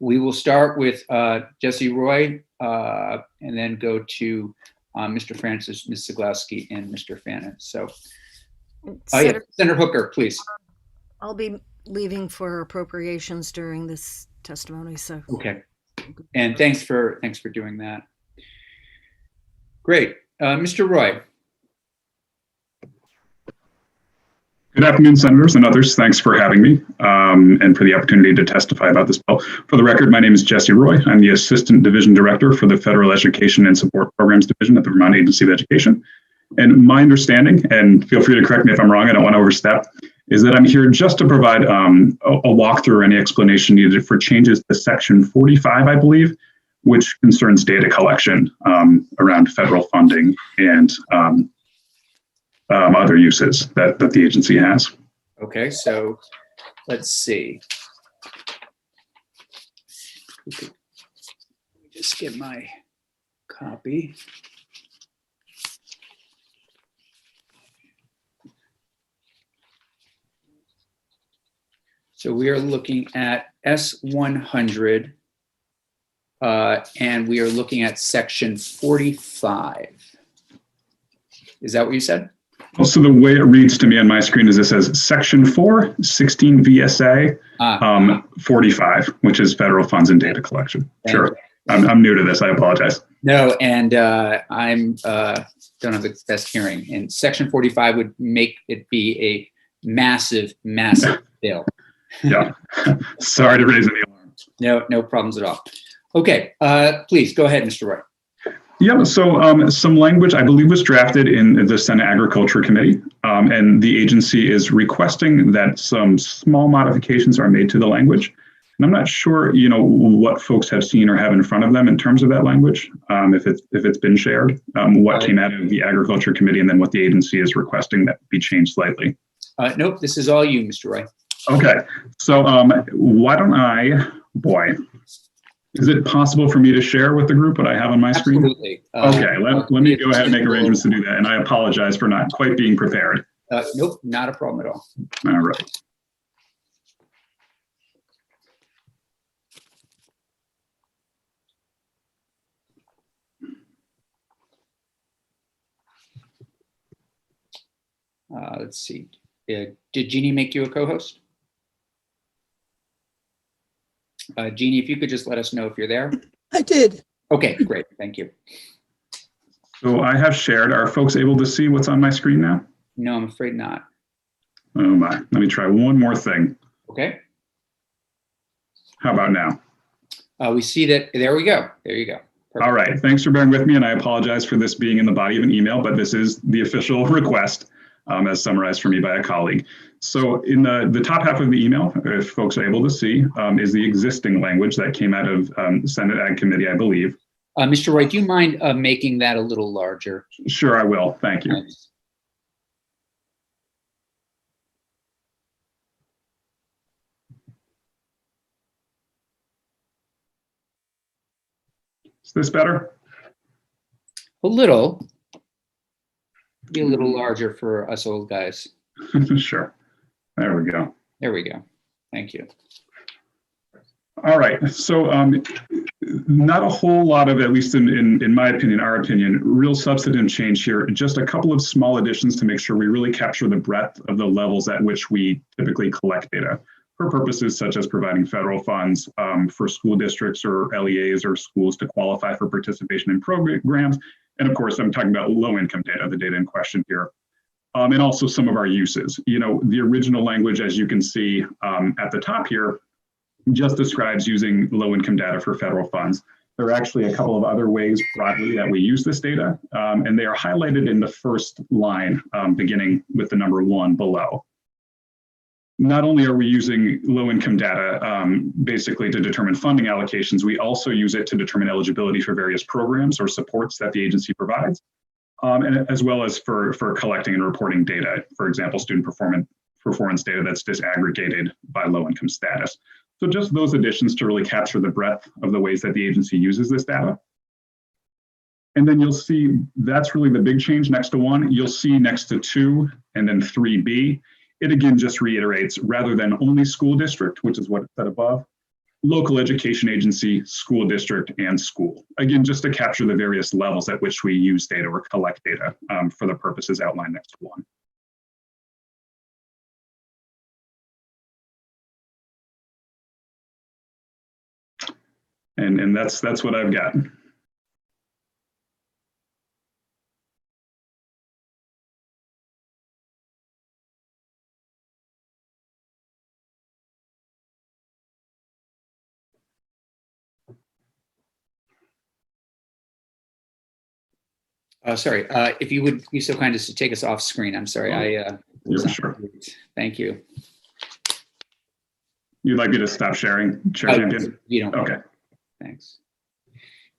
we will start with Jesse Roy, and then go to Mr. Francis, Ms. Zaglowski, and Mr. Fannin. So, Senator Hooker, please. I'll be leaving for appropriations during this testimony, so. Okay, and thanks for doing that. Great, Mr. Roy. Good afternoon, senators and others. Thanks for having me and for the opportunity to testify about this bill. For the record, my name is Jesse Roy. I'm the Assistant Division Director for the Federal Education and Support Programs Division at the Vermont Agency of Education. And my understanding, and feel free to correct me if I'm wrong, I don't want to overstep, is that I'm here just to provide a walkthrough or any explanation needed for changes to Section 45, I believe, which concerns data collection around federal funding and other uses that the agency has. Okay, so let's see. Let me just get my copy. So we are looking at S100, and we are looking at Section 45. Is that what you said? Also, the way it reads to me on my screen is it says Section 4, 16 VSA, 45, which is federal funds and data collection. Sure. I'm new to this. I apologize. No, and I'm don't have the best hearing. And Section 45 would make it be a massive, massive bill. Yeah. Sorry to raise any alarms. No problems at all. Okay, please go ahead, Mr. Roy. Yeah, so some language I believe was drafted in the Senate Agriculture Committee, and the agency is requesting that some small modifications are made to the language. And I'm not sure, what folks have seen or have in front of them in terms of that language, if it's been shared, what came out of the Agriculture Committee, and then what the agency is requesting that be changed slightly. Nope, this is all you, Mr. Roy. Okay, so why don't is it possible for me to share with the group what I have on my screen? Absolutely. Okay, let me go ahead and make arrangements to do that. And I apologize for not quite being prepared. Nope, not a problem at all. All right. Let's see. Did Jeannie make you a co-host? Jeannie, if you could just let us know if you're there. I did. Okay, great. Thank you. So I have shared. Are folks able to see what's on my screen now? No, I'm afraid not. Oh my. Let me try one more thing. Okay. How about now? We see that. There we go. There you go. Perfect. All right. Thanks for bearing with me. And I apologize for this being in the body of an email, but this is the official request as summarized for me by a colleague. So in the top half of the email, if folks are able to see, is the existing language that came out of Senate Ag Committee, I believe. Mr. Roy, do you mind making that a little larger? Sure, I will. Thank you. Thanks. Is this better? A little. Be a little larger for us old guys. Sure. There we go. There we go. Thank you. All right. So not a whole lot of, at least in my opinion, our opinion, real substantive change here. Just a couple of small additions to make sure we really capture the breadth of the levels at which we typically collect data for purposes such as providing federal funds for school districts or LEAs or schools to qualify for participation in programs. And of course, I'm talking about low-income data, the data in question here. And also some of our uses. You know, the original language, as you can see at the top here, just describes using low-income data for federal funds. There are actually a couple of other ways broadly that we use this data, and they are highlighted in the first line, beginning with the number 1 below. Not only are we using low-income data basically to determine funding allocations, we also use it to determine eligibility for various programs or supports that the agency provides, and as well as for collecting and reporting data, for example, student performance data that's disaggregated by low-income status. So just those additions to really capture the breadth of the ways that the agency uses this data. And then you'll see that's really the big change next to 1. You'll see next to 2 and then 3B. It again just reiterates, rather than only school district, which is what it said above, local education agency, school district, and school. Again, just to capture the various levels at which we use data or collect data for the purposes outlined next to 1. And that's what I've got. Sorry, if you would be so kind as to take us off screen. I'm sorry. Yeah, sure. Thank you. You'd like me to stop sharing, Chair Champion? You don't. Okay. Thanks.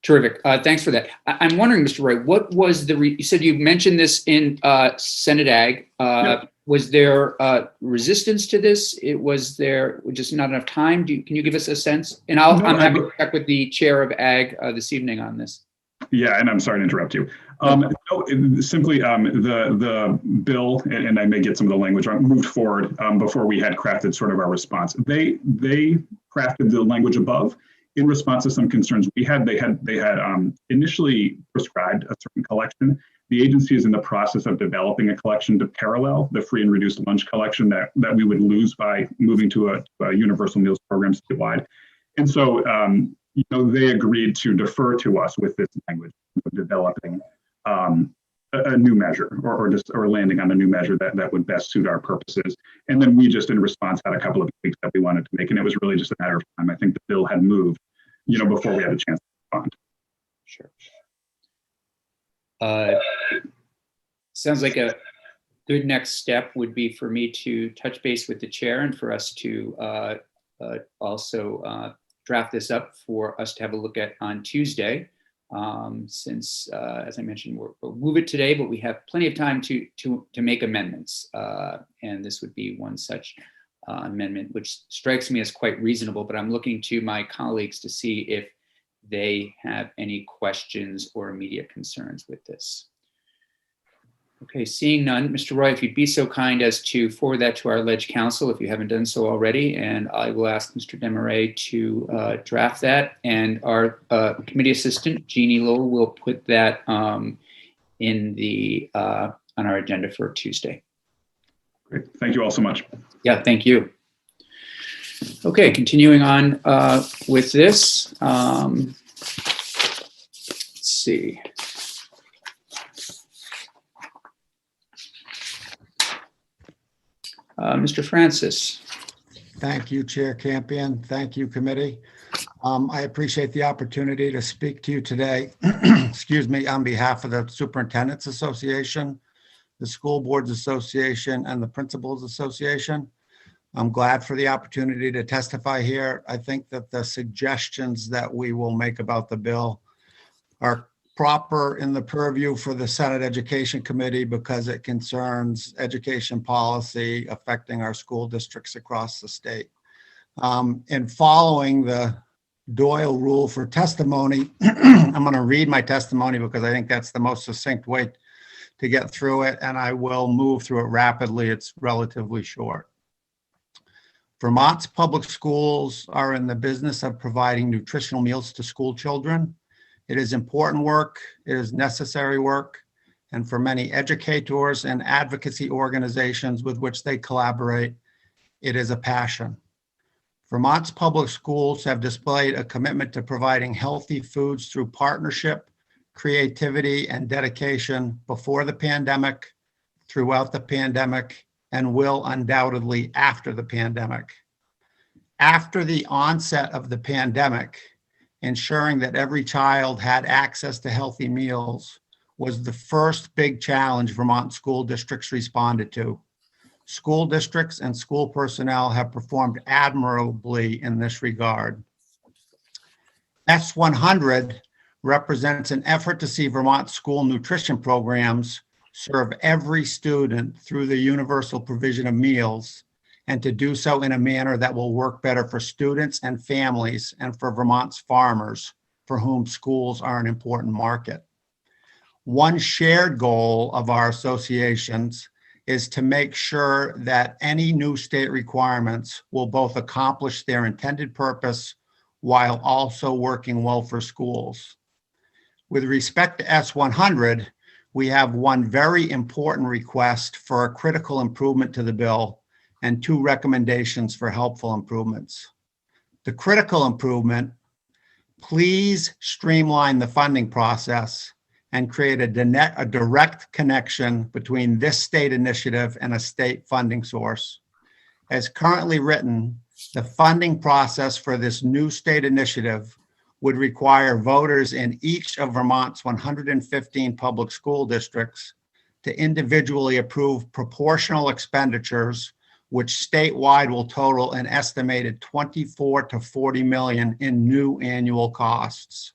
Terrific. Thanks for that. I'm wondering, Mr. Roy, what was you said you mentioned this in Senate Ag. Yep. Was there resistance to this? Was there just not enough time? Can you give us a sense? And I'm happy to check with the chair of Ag this evening on this. Yeah, and I'm sorry to interrupt you. No, simply the bill, and I may get some of the language wrong, moved forward before we had crafted sort of our response. They crafted the language above in response to some concerns we had. They had initially prescribed a certain collection. The agency is in the process of developing a collection to parallel the free and reduced lunch collection that we would lose by moving to a universal meals program statewide. And so they agreed to defer to us with this language, developing a new measure or landing on a new measure that would best suit our purposes. And then we just in response had a couple of tweaks that we wanted to make. And it was really just a matter of time. I think the bill had moved, before we had a chance to respond. Sure. Sounds like a good next step would be for me to touch base with the chair and for us to also draft this up for us to have a look at on Tuesday. Since, as I mentioned, we'll move it today, but we have plenty of time to make amendments. And this would be one such amendment, which strikes me as quite reasonable, but I'm looking to my colleagues to see if they have any questions or immediate concerns with this. Okay, seeing none, Mr. Roy, if you'd be so kind as to forward that to our Ledge Council if you haven't done so already, and I will ask Mr. Desmarais to draft that, and our committee assistant, Jeannie Lowell, will put that in the on our agenda for Tuesday. Great, thank you all so much. Yeah, thank you. Okay, continuing on with this. Let's see. Mr. Francis. Thank you, Chair Campion. Thank you, committee. I appreciate the opportunity to speak to you today, excuse me, on behalf of the Superintendent's Association, the School Boards Association, and the Principals Association. I'm glad for the opportunity to testify here. I think that the suggestions that we will make about the bill are proper in the purview for the Senate Education Committee because it concerns education policy affecting our school districts across the state. In following the Doyle rule for testimony, I'm going to read my testimony because I think that's the most succinct way to get through it, and I will move through it rapidly. It's relatively short. Vermont's public schools are in the business of providing nutritional meals to school children. It is important work, it is necessary work, and for many educators and advocacy organizations with which they collaborate, it is a passion. Vermont's public schools have displayed a commitment to providing healthy foods through partnership, creativity, and dedication before the pandemic, throughout the pandemic, and will undoubtedly after the pandemic. After the onset of the pandemic, ensuring that every child had access to healthy meals was the first big challenge Vermont school districts responded to. School districts and school personnel have performed admirably in this regard. S100 represents an effort to see Vermont school nutrition programs serve every student through the universal provision of meals, and to do so in a manner that will work better for students and families and for Vermont's farmers, for whom schools are an important market. One shared goal of our associations is to make sure that any new state requirements will both accomplish their intended purpose while also working well for schools. With respect to S100, we have one very important request for a critical improvement to the bill and two recommendations for helpful improvements. The critical improvement, please streamline the funding process and create a direct connection between this state initiative and a state funding source. As currently written, the funding process for this new state initiative would require voters in each of Vermont's 115 public school districts to individually approve proportional expenditures, which statewide will total an estimated 24 to 40 million in new annual costs.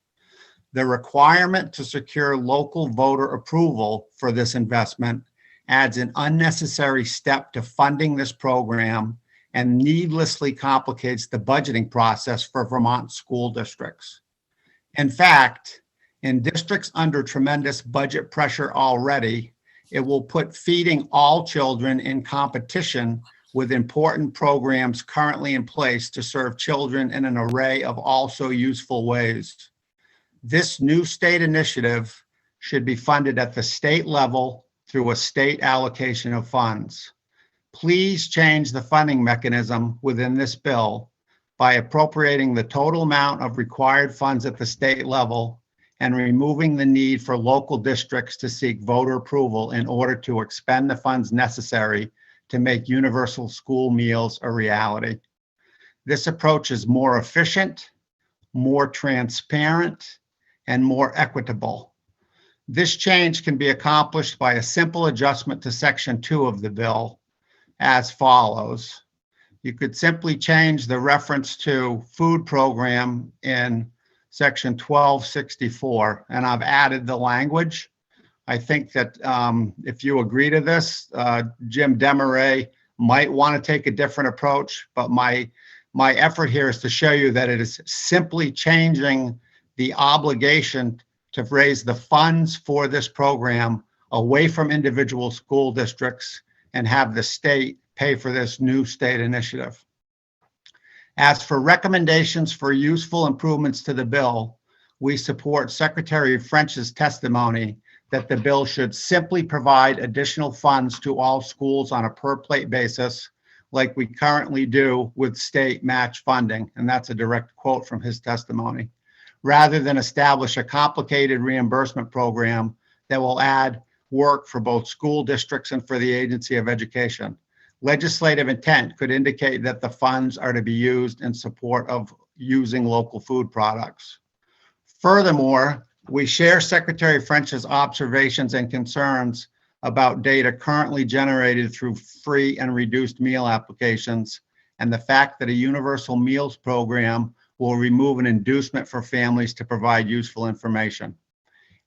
The requirement to secure local voter approval for this investment adds an unnecessary step to funding this program and needlessly complicates the budgeting process for Vermont school districts. In fact, in districts under tremendous budget pressure already, it will put feeding all children in competition with important programs currently in place to serve children in an array of also useful ways. This new state initiative should be funded at the state level through a state allocation of funds. Please change the funding mechanism within this bill by appropriating the total amount of required funds at the state level and removing the need for local districts to seek voter approval in order to expend the funds necessary to make universal school meals a reality. This approach is more efficient, more transparent, and more equitable. This change can be accomplished by a simple adjustment to Section 2 of the bill as follows. You could simply change the reference to food program in Section 1264, and I've added the language. I think that if you agree to this, Jim Demaray might want to take a different approach, but my effort here is to show you that it is simply changing the obligation to raise the funds for this program away from individual school districts and have the state pay for this new state initiative. As for recommendations for useful improvements to the bill, we support Secretary French's testimony that the bill should simply provide additional funds to all schools on a per plate basis, like we currently do with state match funding. And that's a direct quote from his testimony, rather than establish a complicated reimbursement program that will add work for both school districts and for the Agency of Education. Legislative intent could indicate that the funds are to be used in support of using local food products. Furthermore, we share Secretary French's observations and concerns about data currently generated through free and reduced meal applications and the fact that a universal meals program will remove an inducement for families to provide useful information.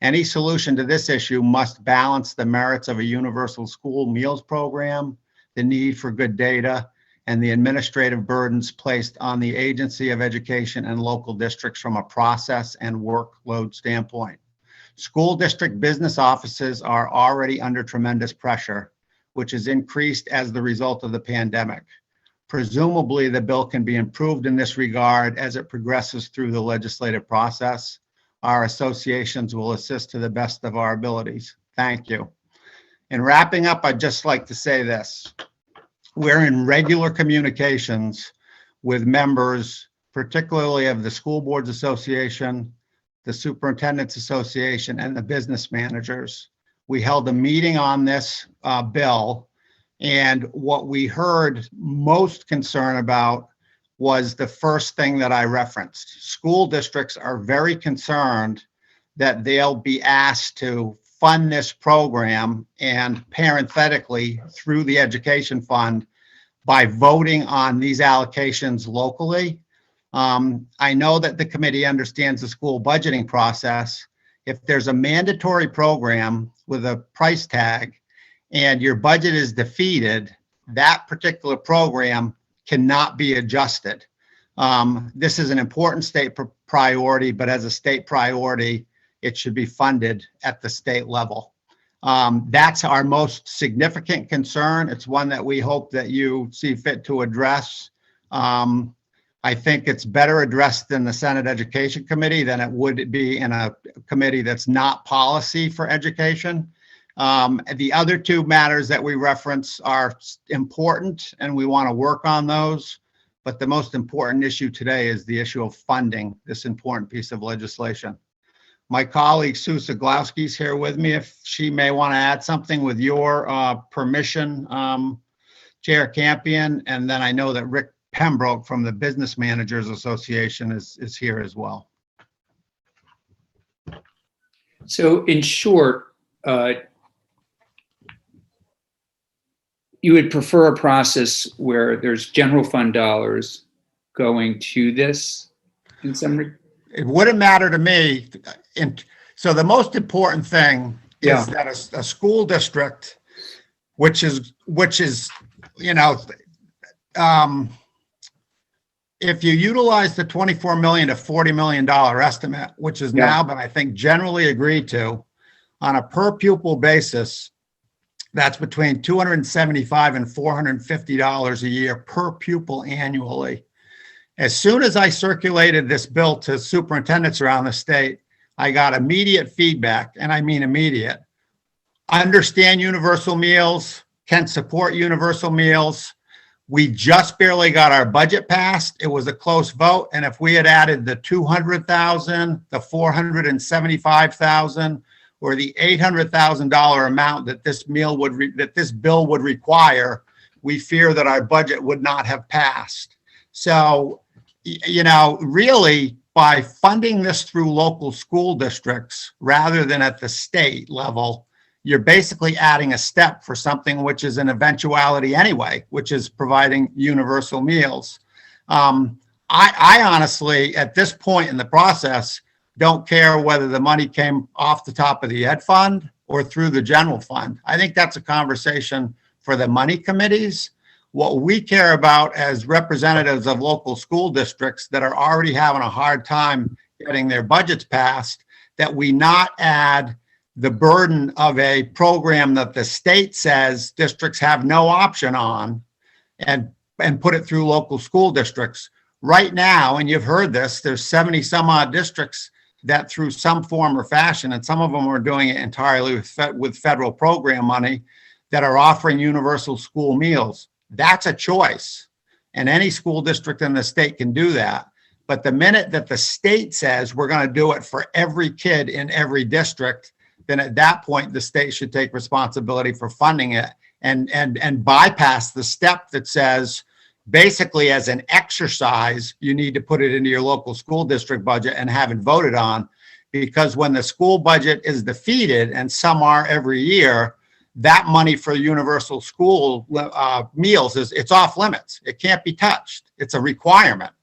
Any solution to this issue must balance the merits of a universal school meals program, the need for good data, and the administrative burdens placed on the Agency of Education and local districts from a process and workload standpoint. School district business offices are already under tremendous pressure, which has increased as the result of the pandemic. Presumably, the bill can be improved in this regard as it progresses through the legislative process. Our associations will assist to the best of our abilities. Thank you. In wrapping up, I'd just like to say this. We're in regular communications with members, particularly of the School Boards Association, the Superintendent's Association, and the business managers. We held a meeting on this bill, and what we heard most concern about was the first thing that I referenced. School districts are very concerned that they'll be asked to fund this program, and parenthetically through the education fund, by voting on these allocations locally. I know that the committee understands the school budgeting process. If there's a mandatory program with a price tag and your budget is defeated, that particular program cannot be adjusted. This is an important state priority, but as a state priority, it should be funded at the state level. That's our most significant concern. It's one that we hope that you see fit to address. I think it's better addressed in the Senate Education Committee than it would be in a committee that's not policy for education. The other two matters that we reference are important, and we want to work on those. But the most important issue today is the issue of funding this important piece of legislation. My colleague Sue Zaglowski is here with me if she may want to add something with your permission, Chair Campion. And then I know that Rick Pembroke from the Business Managers Association is here as well. So in short, you would prefer a process where there's general fund dollars going to this in some It wouldn't matter to me. So the most important thing is that a school district, which is, you know, if you utilize the $24 million to $40 million estimate, which has now been, I think, generally agreed to on a per pupil basis, that's between $275 and $450 a year per pupil annually. As soon as I circulated this bill to superintendents around the state, I got immediate feedback, and I mean immediate. Understand universal meals, can support universal meals. We just barely got our budget passed. It was a close vote, and if we had added the $200,000, the $475,000, or the $800,000 amount that this bill would require, we fear that our budget would not have passed. So, you know, really, by funding this through local school districts rather than at the state level, you're basically adding a step for something which is an eventuality anyway, which is providing universal meals. I honestly, at this point in the process, don't care whether the money came off the top of the ed fund or through the general fund. I think that's a conversation for the money committees. What we care about as representatives of local school districts that are already having a hard time getting their budgets passed, that we not add the burden of a program that the state says districts have no option on and put it through local school districts. Right now, and you've heard this, there's 70 some odd districts that through some form or fashion, and some of them are doing it entirely with federal program money, that are offering universal school meals. That's a choice, and any school district in the state can do that. But the minute that the state says we're going to do it for every kid in every district, then at that point, the state should take responsibility for funding it and bypass the step that says, basically as an exercise, you need to put it into your local school district budget and have it voted on. Because when the school budget is defeated, and some are every year, that money for universal school meals it's off limits. It can't be touched. It's a requirement.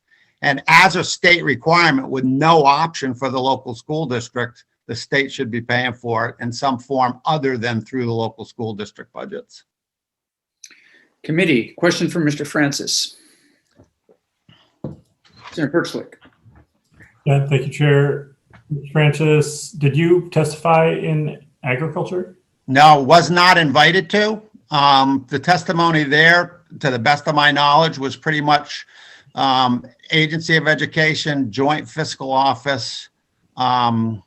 And as a state requirement with no option for the local school district, the state should be paying for it in some form other than through the local school district budgets. Committee, question for Mr. Francis. Senator Perchlik. Yeah, thank you, Chair. Francis, did you testify in agriculture? No, was not invited to. The testimony there, to the best of my knowledge, was pretty much Agency of Education, Joint Fiscal Office, the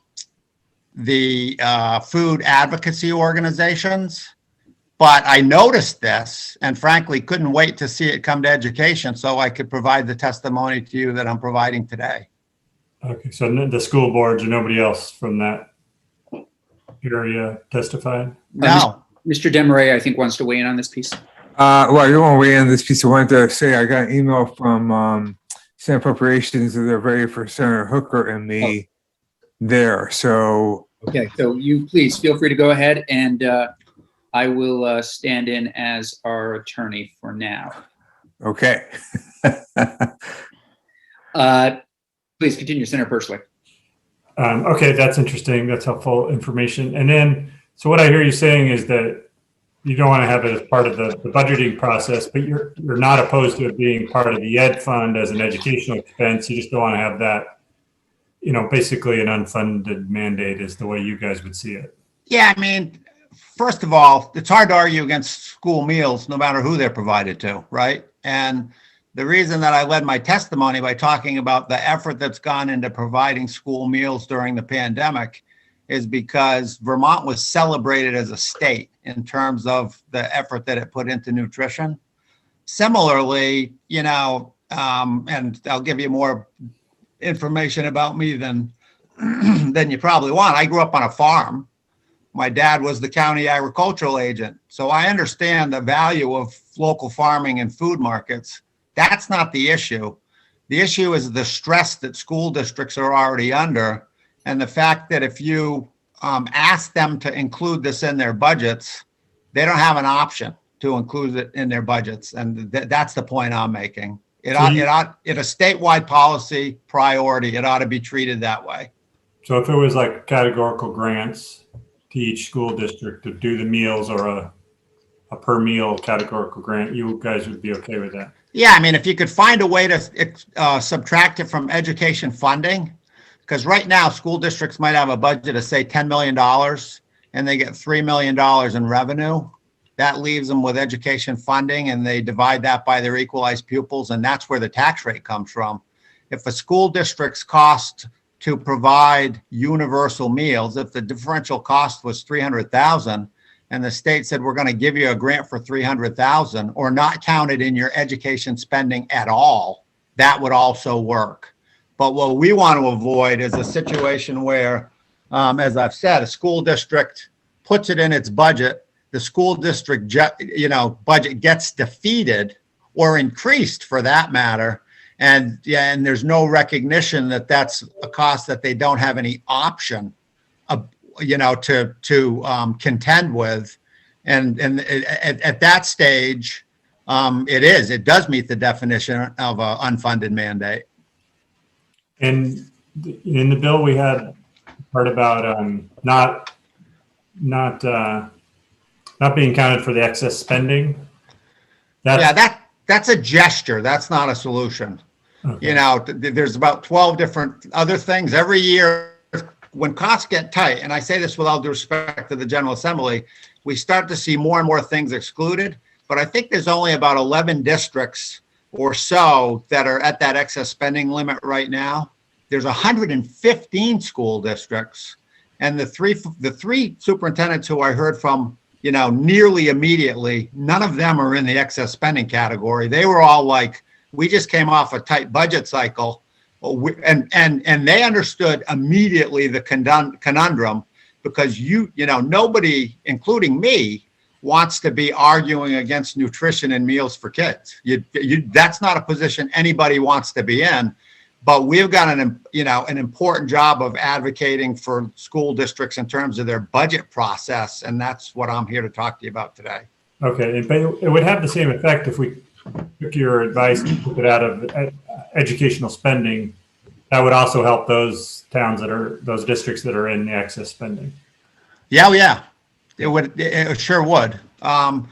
food advocacy organizations. But I noticed this and frankly couldn't wait to see it come to education so I could provide the testimony to you that I'm providing today. Okay, so the school boards or nobody else from that area testified? No. Mr. Demaray, I think, wants to weigh in on this piece. Well, I don't want to weigh in on this piece. I wanted to say I got an email from Senate Appropriations that they're ready for Senator Hooker and me there. So Okay, so you please feel free to go ahead, and I will stand in as our attorney for now. okay. Please continue, Senator Perswick. Okay, that's interesting. That's helpful information. And then, so what I hear you saying is that you don't want to have it as part of the budgeting process, but you're not opposed to it being part of the ed fund as an educational expense. You just don't want to have that, basically an unfunded mandate is the way you guys would see it. Yeah, I mean, first of all, it's hard to argue against school meals, no matter who they're provided to, right? And the reason that I led my testimony by talking about the effort that's gone into providing school meals during the pandemic is because Vermont was celebrated as a state in terms of the effort that it put into nutrition. Similarly, and I'll give you more information about me than you probably want. I grew up on a farm. My dad was the county agricultural agent. So I understand the value of local farming and food markets. That's not the issue. The issue is the stress that school districts are already under, and the fact that if you ask them to include this in their budgets, they don't have an option to include it in their budgets, and that's the point I'm making. It ought a statewide policy priority. It ought to be treated that way. So if it was like categorical grants to each school district to do the meals or a per meal categorical grant, you guys would be okay with that? Yeah, I mean, if you could find a way to subtract it from education funding, because right now school districts might have a budget of say $10 million and they get $3 million in revenue. That leaves them with education funding and they divide that by their equalized pupils, and that's where the tax rate comes from. If a school district's cost to provide universal meals, if the differential cost was $300,000 and the state said, we're going to give you a grant for $300,000 or not count it in your education spending at all, that would also work. But what we want to avoid is a situation where, as I've said, a school district puts it in its budget, the school district, budget gets defeated or increased for that matter. And there's no recognition that that's a cost that they don't have any option to contend with. And at that stage, it does meet the definition of an unfunded mandate. And in the bill, we had part about not being counted for the excess spending. That's a gesture. That's not a solution. Okay. There's about 12 different other things every year. When costs get tight, and I say this with all due respect to the General Assembly, we start to see more and more things excluded. But I think there's only about 11 districts or so that are at that excess spending limit right now. There's 115 school districts, and the three superintendents who I heard from, nearly immediately, none of them are in the excess spending category. They were all like, we just came off a tight budget cycle. And they understood immediately the conundrum, because nobody, including me, wants to be arguing against nutrition and meals for kids. That's not a position anybody wants to be in. But we've got an important job of advocating for school districts in terms of their budget process, and that's what I'm here to talk to you about today. Okay, but it would have the same effect if we took your advice and took it out of educational spending. That would also help those districts that are in the excess spending. Yeah, it would. It sure would. And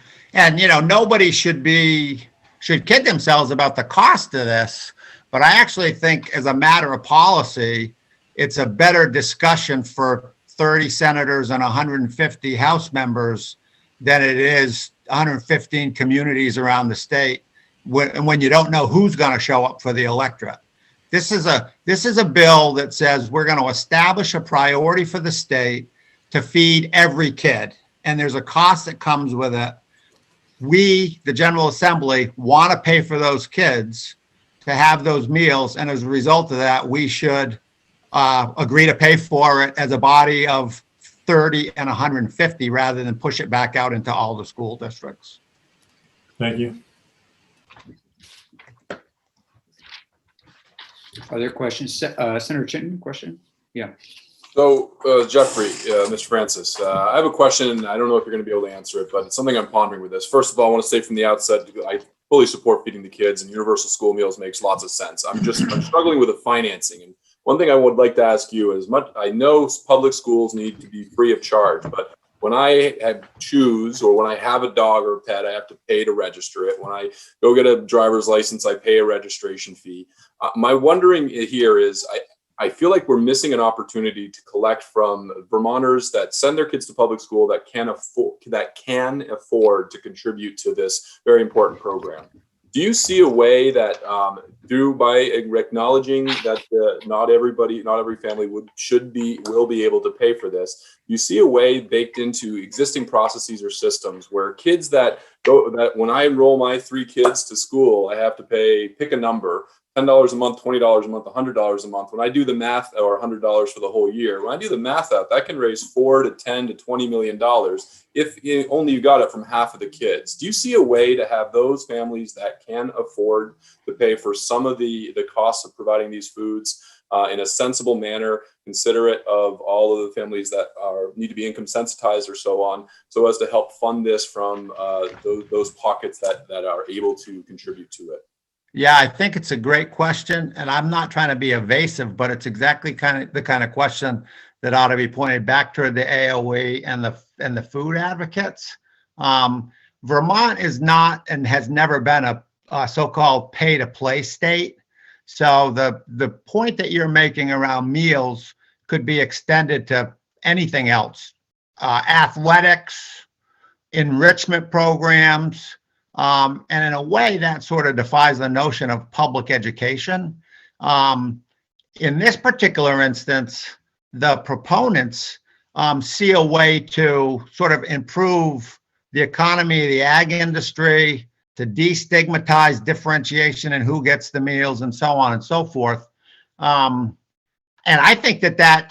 nobody should kid themselves about the cost of this. But I actually think, as a matter of policy, it's a better discussion for 30 senators and 150 House members than it is 115 communities around the state when you don't know who's going to show up for the electorate. This is a bill that says we're going to establish a priority for the state to feed every kid, and there's a cost that comes with it. We, the General Assembly, want to pay for those kids to have those meals, and as a result of that, we should agree to pay for it as a body of 30 and 150 rather than push it back out into all the school districts. Thank you. Are there questions? Senator Chittenden, question? Yeah. So, Jeffrey, Mr. Francis, I have a question. I don't know if you're going to be able to answer it, but it's something I'm pondering with this. First of all, I want to say from the outset, I fully support feeding the kids, and universal school meals makes lots of sense. I'm struggling with the financing. And one thing I would like to ask you is, I know public schools need to be free of charge, but when I choose or when I have a dog or a pet, I have to pay to register it. When I go get a driver's license, I pay a registration fee. My wondering here is, I feel like we're missing an opportunity to collect from Vermonters that send their kids to public school that can afford to contribute to this very important program. Do you see a way that by acknowledging that not every family will be able to pay for this, you see a way baked into existing processes or systems where kids that when I enroll my 3 kids to school, I have to pick a number, $10 a month, $20 a month, $100 a month. When I do the math, or $100 for the whole year, when I do the math out, that can raise $4 to $10 to $20 million if only you got it from half of the kids. Do you see a way to have those families that can afford to pay for some of the costs of providing these foods in a sensible manner, considerate of all of the families that need to be income sensitized or so on, so as to help fund this from those pockets that are able to contribute to it? Yeah, I think it's a great question, and I'm not trying to be evasive, but it's exactly the kind of question that ought to be pointed back toward the AOE and the food advocates. Vermont is not and has never been a so-called pay-to-play state. So the point that you're making around meals could be extended to anything else, athletics, enrichment programs. And in a way, that sort of defies the notion of public education. In this particular instance, the proponents see a way to sort of improve the economy of the ag industry, to destigmatize differentiation in who gets the meals and so on and so forth. And I think that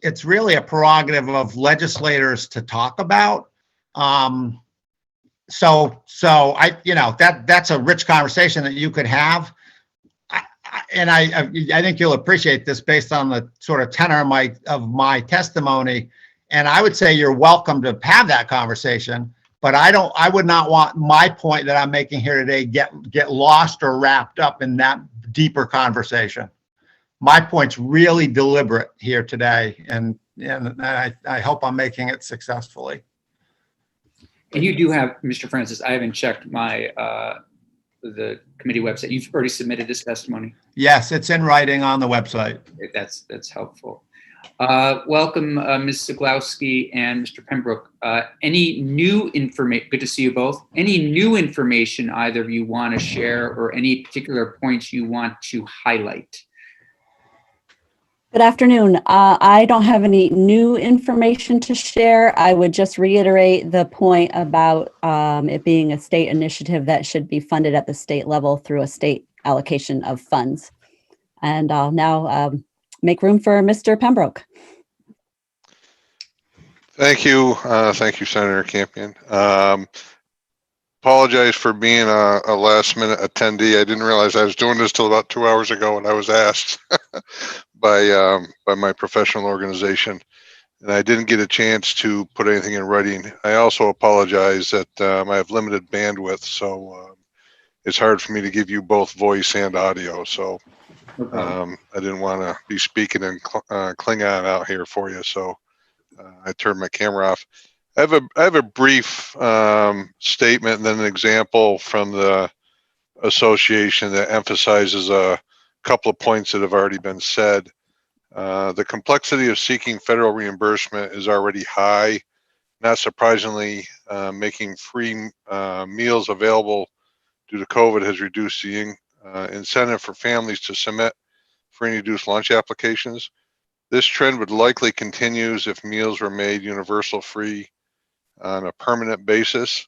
it's really a prerogative of legislators to talk about. So that's a rich conversation that you could have. I think you'll appreciate this based on the sort of tenor of my testimony. And I would say you're welcome to have that conversation, but I would not want my point that I'm making here today get lost or wrapped up in that deeper conversation. My point's really deliberate here today, and I hope I'm making it successfully. And you do have, Mr. Francis, I haven't checked the committee website. You've already submitted this testimony? Yes, it's in writing on the website. That's helpful. Welcome, Ms. Siglowski and Mr. Pembroke. Any new information, good to see you both. Any new information either of you want to share, or any particular points you want to highlight? Good afternoon. I don't have any new information to share. I would just reiterate the point about it being a state initiative that should be funded at the state level through a state allocation of funds. And I'll now make room for Mr. Pembroke. Thank you. Thank you, Senator Campion. Apologize for being a last minute attendee. I didn't realize I was doing this till about 2 hours ago when I was asked by my professional organization, and I didn't get a chance to put anything in writing. I also apologize that I have limited bandwidth, so it's hard for me to give you both voice and audio. So I didn't want to be speaking in Klingon out here for you, so I turned my camera off. I have a brief statement and then an example from the association that emphasizes a couple of points that have already been said. The complexity of seeking federal reimbursement is already high. Not surprisingly, making free meals available due to COVID has reduced the incentive for families to submit free and reduced lunch applications. This trend would likely continue if meals were made universal free on a permanent basis.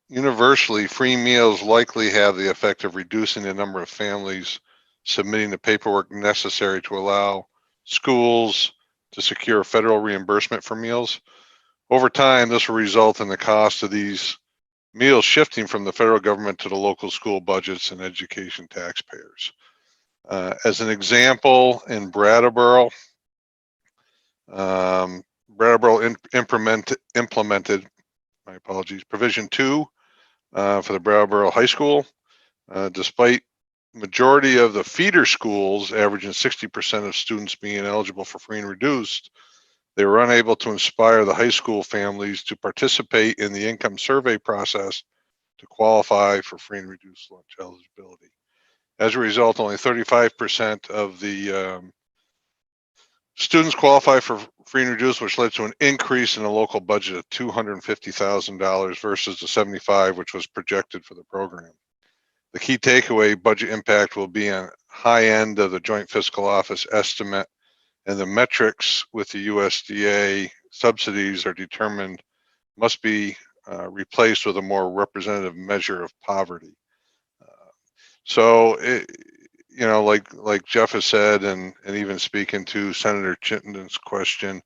Universally, free meals likely have the effect of reducing the number of families submitting the paperwork necessary to allow schools to secure federal reimbursement for meals. Over time, this will result in the cost of these meals shifting from the federal government to the local school budgets and education taxpayers. As an example, in Brattleboro, implemented, my apologies, Provision 2 for the Brattleboro High School. Despite majority of the feeder schools averaging 60% of students being eligible for free and reduced, they were unable to inspire the high school families to participate in the income survey process to qualify for free and reduced lunch eligibility. As a result, only 35% of the students qualify for free and reduced, which led to an increase in the local budget of $250,000 versus the 75, which was projected for the program. The key takeaway budget impact will be on high end of the Joint Fiscal Office estimate, and the metrics with the USDA subsidies are determined must be replaced with a more representative measure of poverty. So, you know, like Jeff has said, and even speaking to Senator Chittenden's question,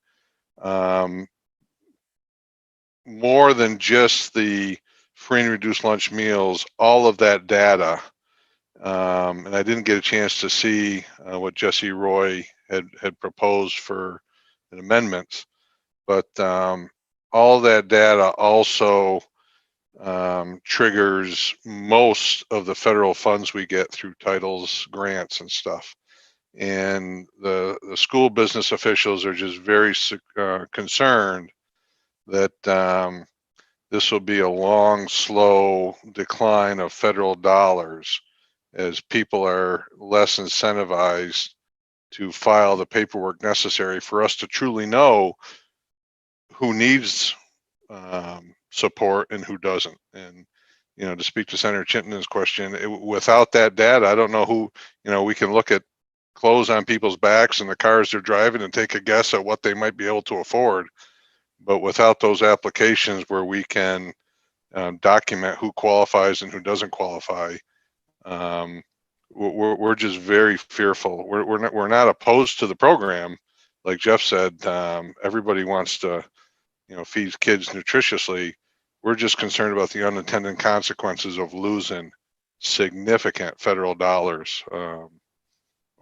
more than just the free and reduced lunch meals, all of that data, and I didn't get a chance to see what Jesse Roy had proposed for an amendment, but all that data also triggers most of the federal funds we get through titles, grants, and stuff. And the school business officials are just very concerned that this will be a long, slow decline of federal dollars as people are less incentivized to file the paperwork necessary for us to truly know who needs support and who doesn't. And, you know, to speak to Senator Chittenden's question, without that data, I don't know who, you know, we can look at clothes on people's backs and the cars they're driving and take a guess at what they might be able to afford. But without those applications where we can document who qualifies and who doesn't qualify, we're just very fearful. We're not opposed to the program. Like Jeff said, everybody wants to, you know, feed kids nutritiously. We're just concerned about the unintended consequences of losing significant federal dollars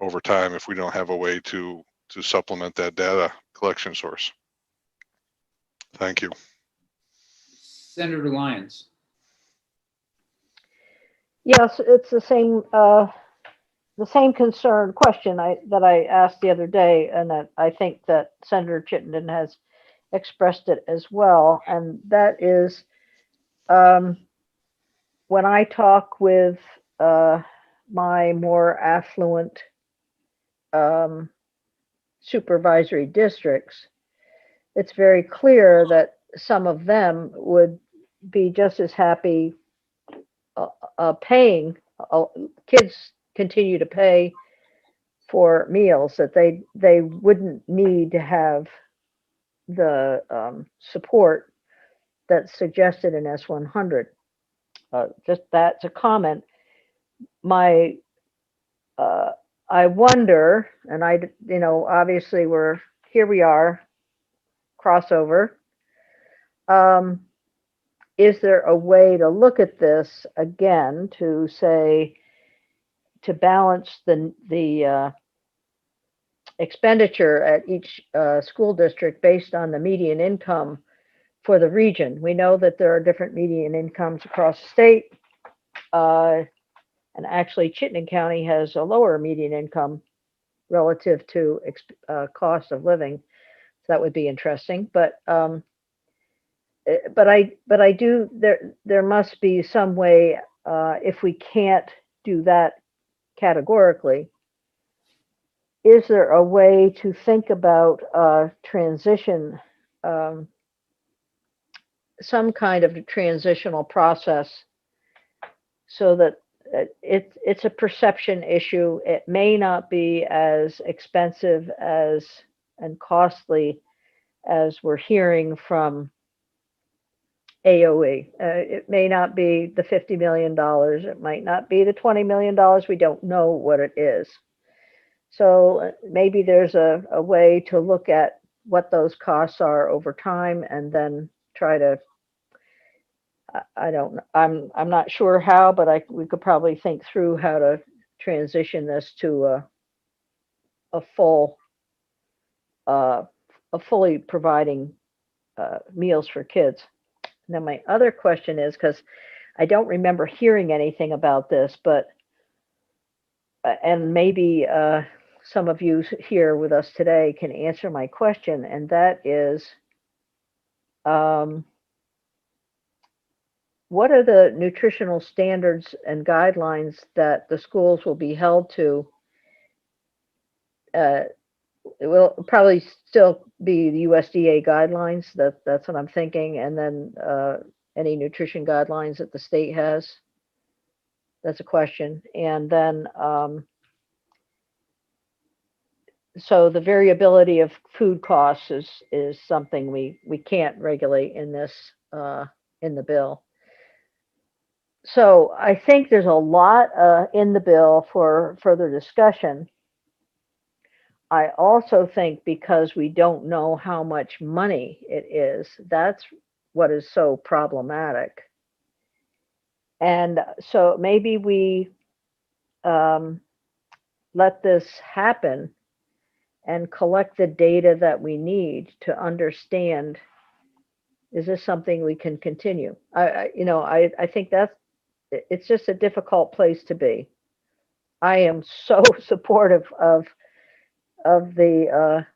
over time if we don't have a way to supplement that data collection source. Thank you. Senator Lyons. Yes, it's the same question that I asked the other day, and that I think that Senator Chittenden has expressed it as well, and that is when I talk with my more affluent supervisory districts, it's very clear that some of them would be just as happy paying, kids continue to pay for meals, that they wouldn't need to have the support that's suggested in S100. Just that's a comment. I wonder, and you know, obviously here we are, crossover. Is there a way to look at this again to say, to balance the expenditure at each school district based on the median income for the region? We know that there are different median incomes across the state, and actually Chittenden County has a lower median income relative to cost of living. So that would be interesting. But I do, there must be some way, if we can't do that categorically, is there a way to think about transition, some kind of transitional process, so that it's a perception issue. It may not be as expensive as and costly as we're hearing from AOE. It may not be the $50 million. It might not be the $20 million. We don't know what it is. So maybe there's a way to look at what those costs are over time and then try to, I'm not sure how, but we could probably think through how to transition this to a fully providing meals for kids. Now, my other question is, because I don't remember hearing anything about this, but, and maybe some of you here with us today can answer my question, and that is, what are the nutritional standards and guidelines that the schools will be held to? It will probably still be the USDA guidelines. That's what I'm thinking. And then any nutrition guidelines that the state has. That's a question. And then, so the variability of food costs is something we can't regulate in this, in the bill. So I think there's a lot in the bill for further discussion. I also think because we don't know how much money it is, that's what is so problematic. And so maybe we let this happen and collect the data that we need to understand, is this something we can continue? I think it's just a difficult place to be. I am so supportive of the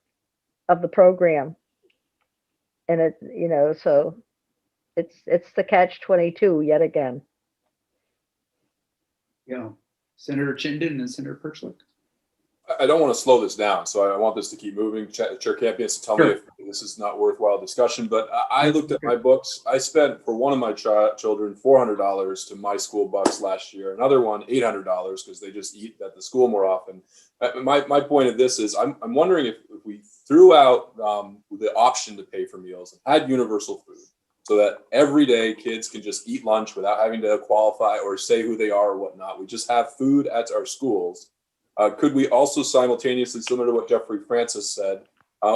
program, and it, so it's the catch-22 yet again. Yeah, Senator Chittenden and Senator Perchlik. I don't want to slow this down, so I want this to keep moving. Chair Campion, so tell me if this is not worthwhile discussion, but I looked at my books. I spent for one of my children $400 to my school bucks last year. Another one $800 because they just eat at the school more often. My point of this is I'm wondering if we threw out the option to pay for meals and had universal food, so that every day kids can just eat lunch without having to qualify or say who they are or whatnot. We just have food at our schools. Could we also simultaneously, similar to what Jeffrey Francis said,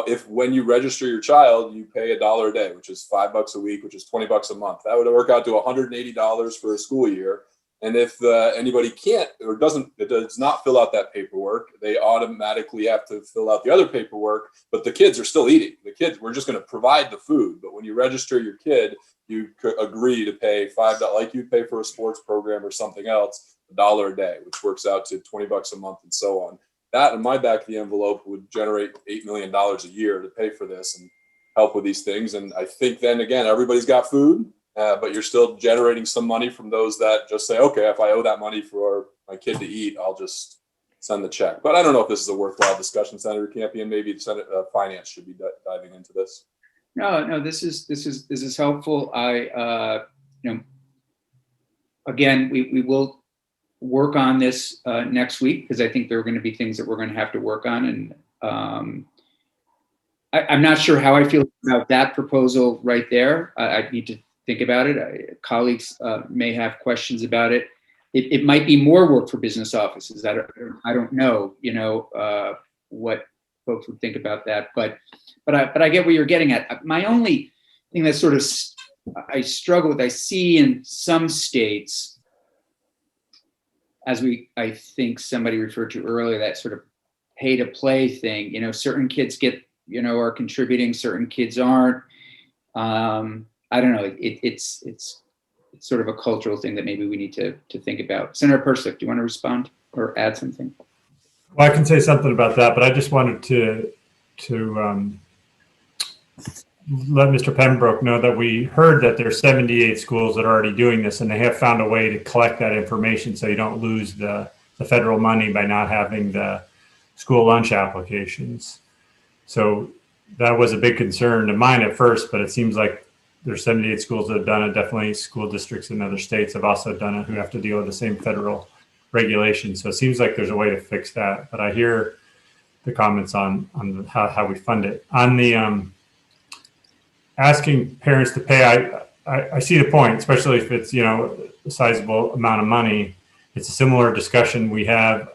if when you register your child, you pay $1 a day, which is $5 a week, which is $20 a month, that would work out to $180 for a school year. And if anybody can't or does not fill out that paperwork, they automatically have to fill out the other paperwork, but the kids are still eating. The kids, we're just going to provide the food. But when you register your kid, you could agree to pay $5, like you'd pay for a sports program or something else, $1 a day, which works out to $20 a month and so on. That in my back of the envelope would generate $8 million a year to pay for this and help with these things. And I think then again, everybody's got food, but you're still generating some money from those that just say, okay, if I owe that money for my kid to eat, I'll just send the check. But I don't know if this is a worthwhile discussion, Senator Campion. Maybe Senate Finance should be diving into this. No, this is helpful. Again, we will work on this next week, because I think there are going to be things that we're going to have to work on. And I'm not sure how I feel about that proposal right there. I need to think about it. Colleagues may have questions about it. It might be more work for business offices. I don't know, what folks would think about that. But I get where you're getting at. My only thing that sort of I struggle with, I see in some states, as I think somebody referred to earlier, that sort of pay to play thing. Certain kids get, are contributing, certain kids aren't. I don't know. It's sort of a cultural thing that maybe we need to think about. Senator Persick, do you want to respond or add something? Well, I can say something about that, but I just wanted to let Mr. Pembroke know that we heard that there are 78 schools that are already doing this, and they have found a way to collect that information so you don't lose the federal money by not having the school lunch applications. So that was a big concern of mine at first, but it seems like there's 78 schools that have done it. Definitely school districts in other states have also done it who have to deal with the same federal regulations. So it seems like there's a way to fix that. But I hear the comments on how we fund it. On the asking parents to pay, I see the point, especially if it's, you know, a sizable amount of money. It's a similar discussion we have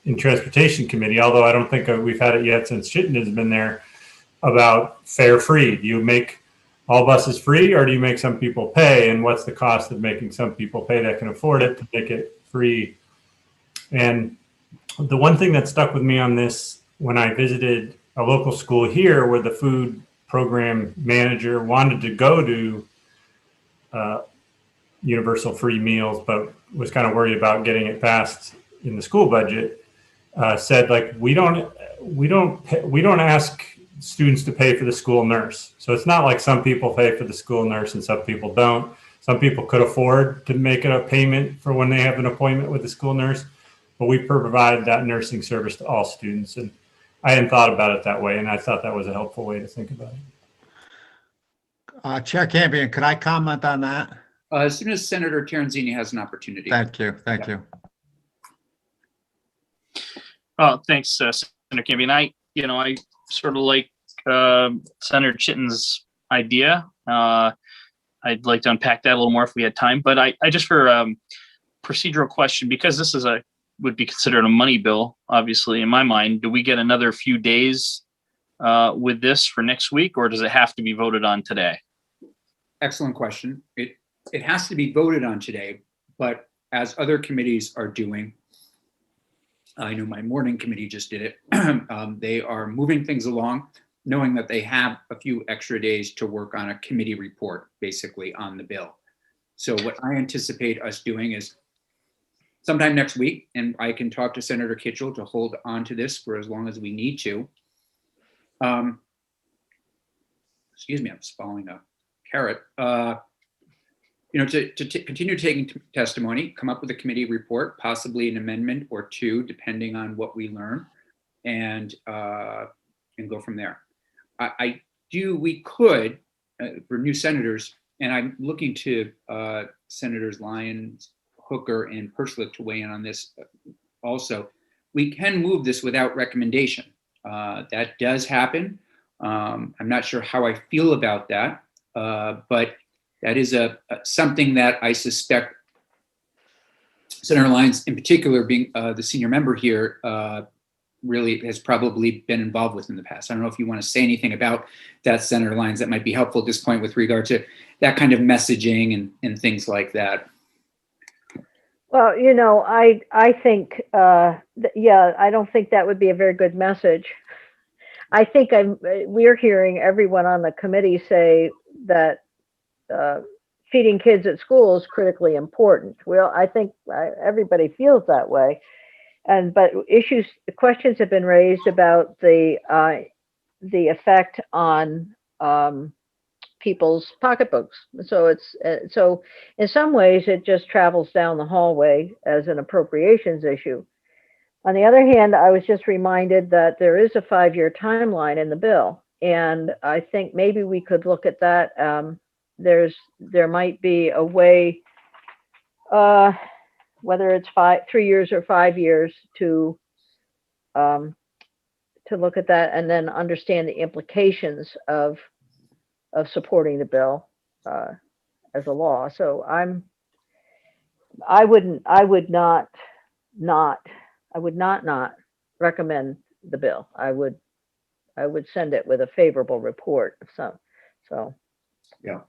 in Transportation Committee, although I don't think we've had it yet since Chittenden's been there, about fare free. Do you make all buses free, or do you make some people pay? And what's the cost of making some people pay that can afford it to make it free? And the one thing that stuck with me on this, when I visited a local school here where the food program manager wanted to go to universal free meals, but was kind of worried about getting it passed in the school budget, said, like, we don't ask students to pay for the school nurse. So it's not like some people pay for the school nurse and some people don't. Some people could afford to make a payment for when they have an appointment with the school nurse, but we provide that nursing service to all students. And I hadn't thought about it that way, and I thought that was a helpful way to think about it. Chair Campion, could I comment on that? As soon as Senator Terenzini has an opportunity. Thank you. Thank you. Oh, thanks, Senator Campion. I sort of like Senator Chittenden's idea. I'd like to unpack that a little more if we had time, but I just, for procedural question, because this is would be considered a money bill, obviously, in my mind, do we get another few days with this for next week, or does it have to be voted on today? Excellent question. It has to be voted on today, but as other committees are doing, I know my morning committee just did it. They are moving things along, knowing that they have a few extra days to work on a committee report, basically, on the bill. So what I anticipate us doing is sometime next week, and I can talk to Senator Kitchell to hold on to this for as long as we need to. Excuse me, I'm swallowing a carrot. To continue taking testimony, come up with a committee report, possibly an amendment or two, depending on what we learn, and go from there. We could, for new senators, and I'm looking to Senators Lyons, Hooker, and Perschlick to weigh in on this also. We can move this without recommendation. That does happen. I'm not sure how I feel about that, but that is something that I suspect Senator Lyons, in particular, being the senior member here, really has probably been involved with in the past. I don't know if you want to say anything about that, Senator Lyons, that might be helpful at this point with regard to that kind of messaging and things like that. Well, I think, I don't think that would be a very good message. I think we're hearing everyone on the committee say that feeding kids at school is critically important. Well, I think everybody feels that way. But questions have been raised about the effect on people's pocketbooks. So so in some ways it just travels down the hallway as an appropriations issue. On the other hand, I was just reminded that there is a 5-year timeline in the bill, and I think maybe we could look at that. There might be a way, whether it's 3 years or 5 years, to look at that and then understand the implications of supporting the bill as a law. So I would not recommend the bill. I would send it with a favorable report. So yeah,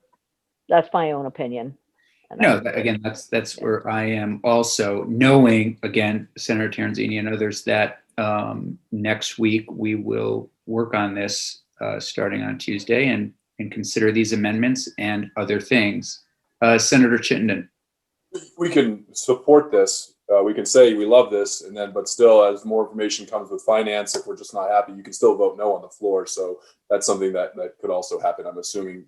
that's my own opinion. No, again, that's where I am also, knowing, again, Senator Terenzini and others, that next week we will work on this starting on Tuesday and consider these amendments and other things. Senator Chittenden. We can support this. We can say we love this, but still, as more information comes with finance, if we're just not happy, you can still vote no on the floor. So that's something that could also happen, I'm assuming.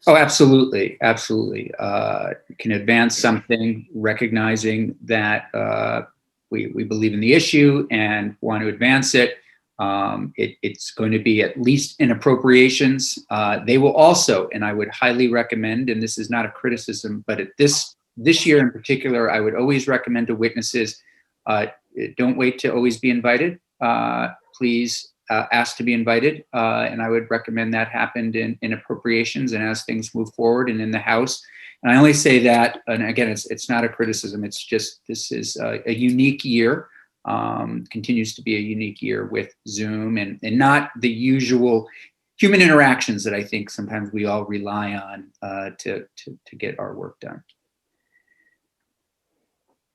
Oh, absolutely. Absolutely. You can advance something, recognizing that we believe in the issue and want to advance it. It's going to be at least in appropriations. They will also, and I would highly recommend, and this is not a criticism, but at this year in particular, I would always recommend to witnesses, don't wait to always be invited. Please ask to be invited. And I would recommend that happened in appropriations and as things move forward and in the House. And I only say that, and again, it's not a criticism. It's just, this is a unique year, continues to be a unique year with Zoom and not the usual human interactions that I think sometimes we all rely on to get our work done.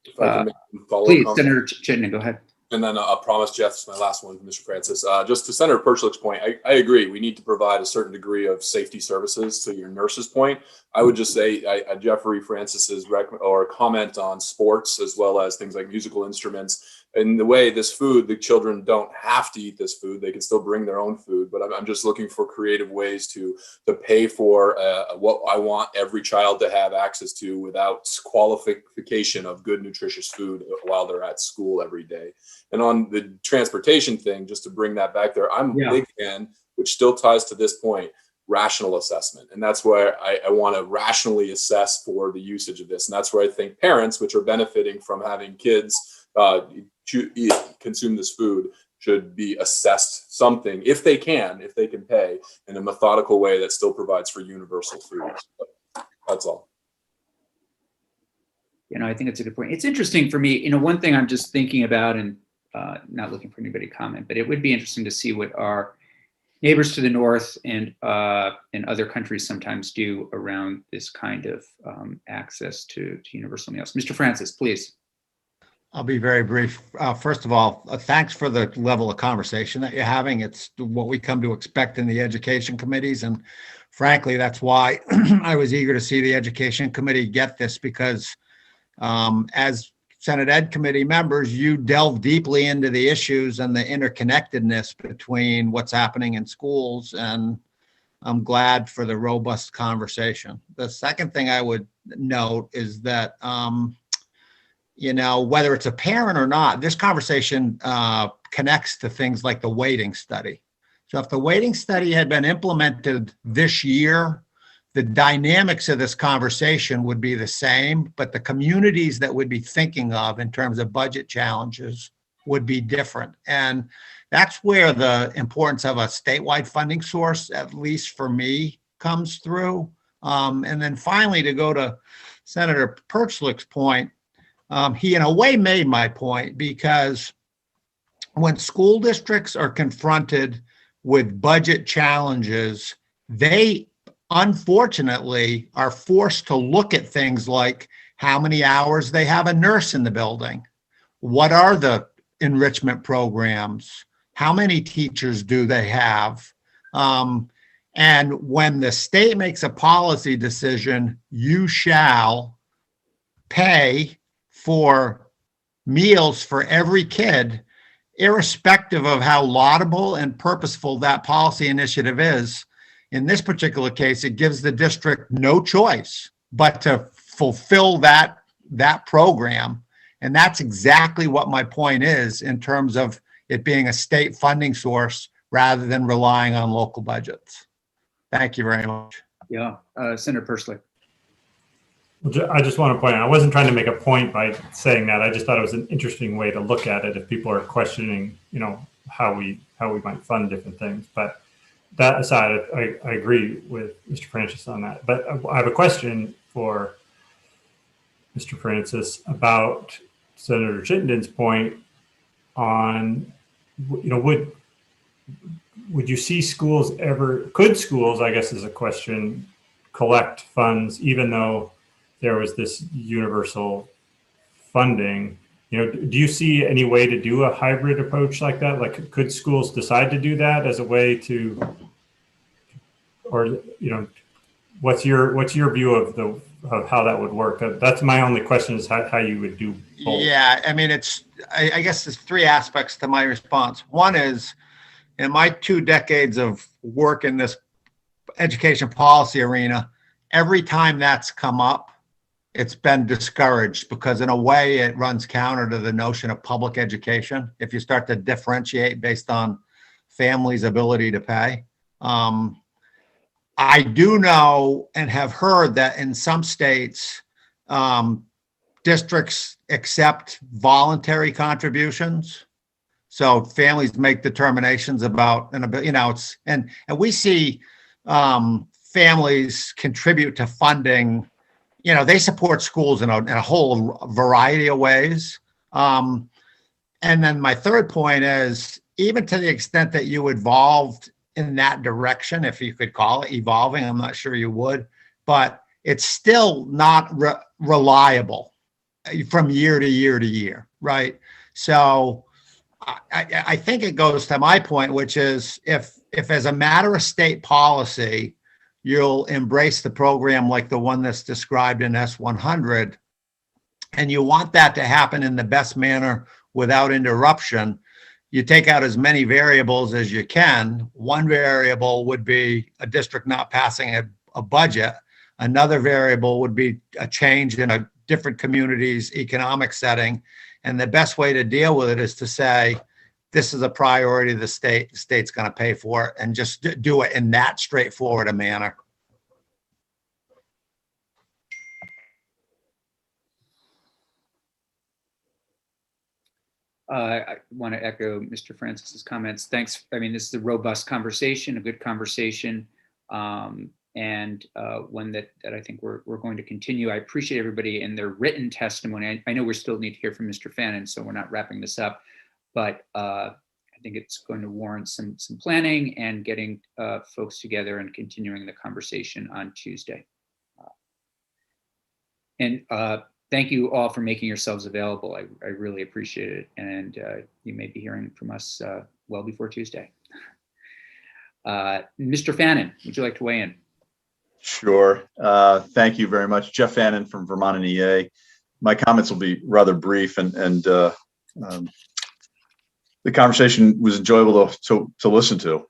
If I can make a follow-up Please, comment. Senator Chittenden, go ahead. And then I'll promise, Jeff, this is my last one, Mr. Francis. Just to Senator Perchlik's point, I agree. We need to provide a certain degree of safety services. To your nurse's point, I would just say Jeffrey Francis's comment on sports, as well as things like musical instruments. In the way this food, the children don't have to eat this food. They can still bring their own food. But I'm just looking for creative ways to pay for what I want every child to have access to without qualification of good, nutritious food while they're at school every day. And on the transportation thing, just to bring that back there, I'm a big fan, which still ties to this point, rational assessment. And that's where I want to rationally assess for the usage of this. And that's where I think parents, which are benefiting from having kids consume this food, should be assessed something, if they can pay, in a methodical way that still provides for universal food. That's all. I think it's a good point. It's interesting for me, one thing I'm just thinking about, and not looking for anybody to comment, but it would be interesting to see what our neighbors to the north and other countries sometimes do around this kind of access to universal meals. Mr. Francis, please. I'll be very brief. First of all, thanks for the level of conversation that you're having. It's what we come to expect in the education committees. And frankly, that's why I was eager to see the education committee get this, because as Senate Ed committee members, you delve deeply into the issues and the interconnectedness between what's happening in schools. And I'm glad for the robust conversation. The second thing I would note is that, whether it's a parent or not, this conversation connects to things like the weighting study. So if the weighting study had been implemented this year, the dynamics of this conversation would be the same, but the communities that we'd be thinking of in terms of budget challenges would be different. And that's where the importance of a statewide funding source, at least for me, comes through. And then finally, to go to Senator Perchlik's point, he in a way made my point, because when school districts are confronted with budget challenges, they unfortunately are forced to look at things like how many hours they have a nurse in the building, what are the enrichment programs, how many teachers do they have, and when the state makes a policy decision, you shall pay for meals for every kid, irrespective of how laudable and purposeful that policy initiative is. In this particular case, it gives the district no choice but to fulfill that program. And that's exactly what my point is in terms of it being a state funding source rather than relying on local budgets. Thank you very much. Yeah, Senator Perchlik. I just want to point out, I wasn't trying to make a point by saying that. I just thought it was an interesting way to look at it if people are questioning, how we might fund different things. But that aside, I agree with Mr. Francis on that. But I have a question for Mr. Francis about Senator Chittenden's point on, would you see schools could schools, I guess is a question, collect funds even though there was this universal funding? Do you see any way to do a hybrid approach like that? Like, could schools decide to do that as a way to, or what's your view of how that would work? That's my only question, is how you would do both. Yeah, I mean, I guess there's three aspects to my response. One is, in my 2 decades of work in this education policy arena, every time that's come up, it's been discouraged because in a way it runs counter to the notion of public education. If you start to differentiate based on families' ability to pay. I do know and have heard that in some states, districts accept voluntary contributions. So families make determinations about, and we see families contribute to funding. They support schools in a whole variety of ways. And then my third point is, even to the extent that you evolved in that direction, if you could call it evolving, I'm not sure you would, but it's still not reliable from year to year to year, right? So I think it goes to my point, which is if as a matter of state policy, you'll embrace the program like the one that's described in S100, and you want that to happen in the best manner without interruption, you take out as many variables as you can. One variable would be a district not passing a budget. Another variable would be a change in a different community's economic setting. And the best way to deal with it is to say, this is a priority of the state. The state's going to pay for it, and just do it in that straightforward a manner. I want to echo Mr. Francis's comments. Thanks. I mean, this is a robust conversation, a good conversation, and one that I think we're going to continue. I appreciate everybody and their written testimony. I know we still need to hear from Mr. Fannin, so we're not wrapping this up, but I think it's going to warrant some planning and getting folks together and continuing the conversation on Tuesday. Thank you all for making yourselves available. I really appreciate it. And you may be hearing from us well before Tuesday. Mr. Fannin, would you like to weigh in? Sure. Thank you very much. Jeff Fannin from Vermont and EA. My comments will be rather brief, and the conversation was enjoyable to listen to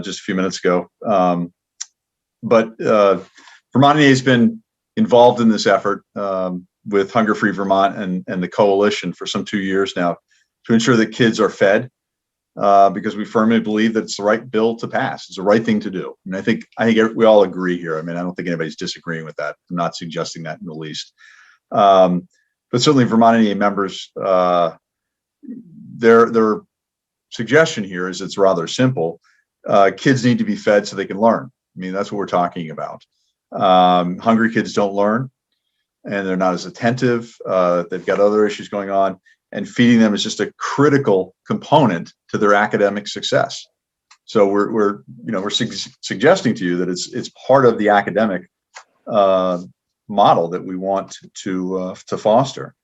just a few minutes ago. But Vermont and EA has been involved in this effort with Hunger Free Vermont and the coalition for some 2 years now to ensure that kids are fed, because we firmly believe that it's the right bill to pass. It's the right thing to do. And I think we all agree here. I mean, I don't think anybody's disagreeing with that. I'm not suggesting that in the least. But certainly Vermont and EA members, their suggestion here is it's rather simple. Kids need to be fed so they can learn. I mean, that's what we're talking about. Hungry kids don't learn, and they're not as attentive. They've got other issues going on, and feeding them is just a critical component to their academic success. So we're suggesting to you that it's part of the academic model that we want to foster.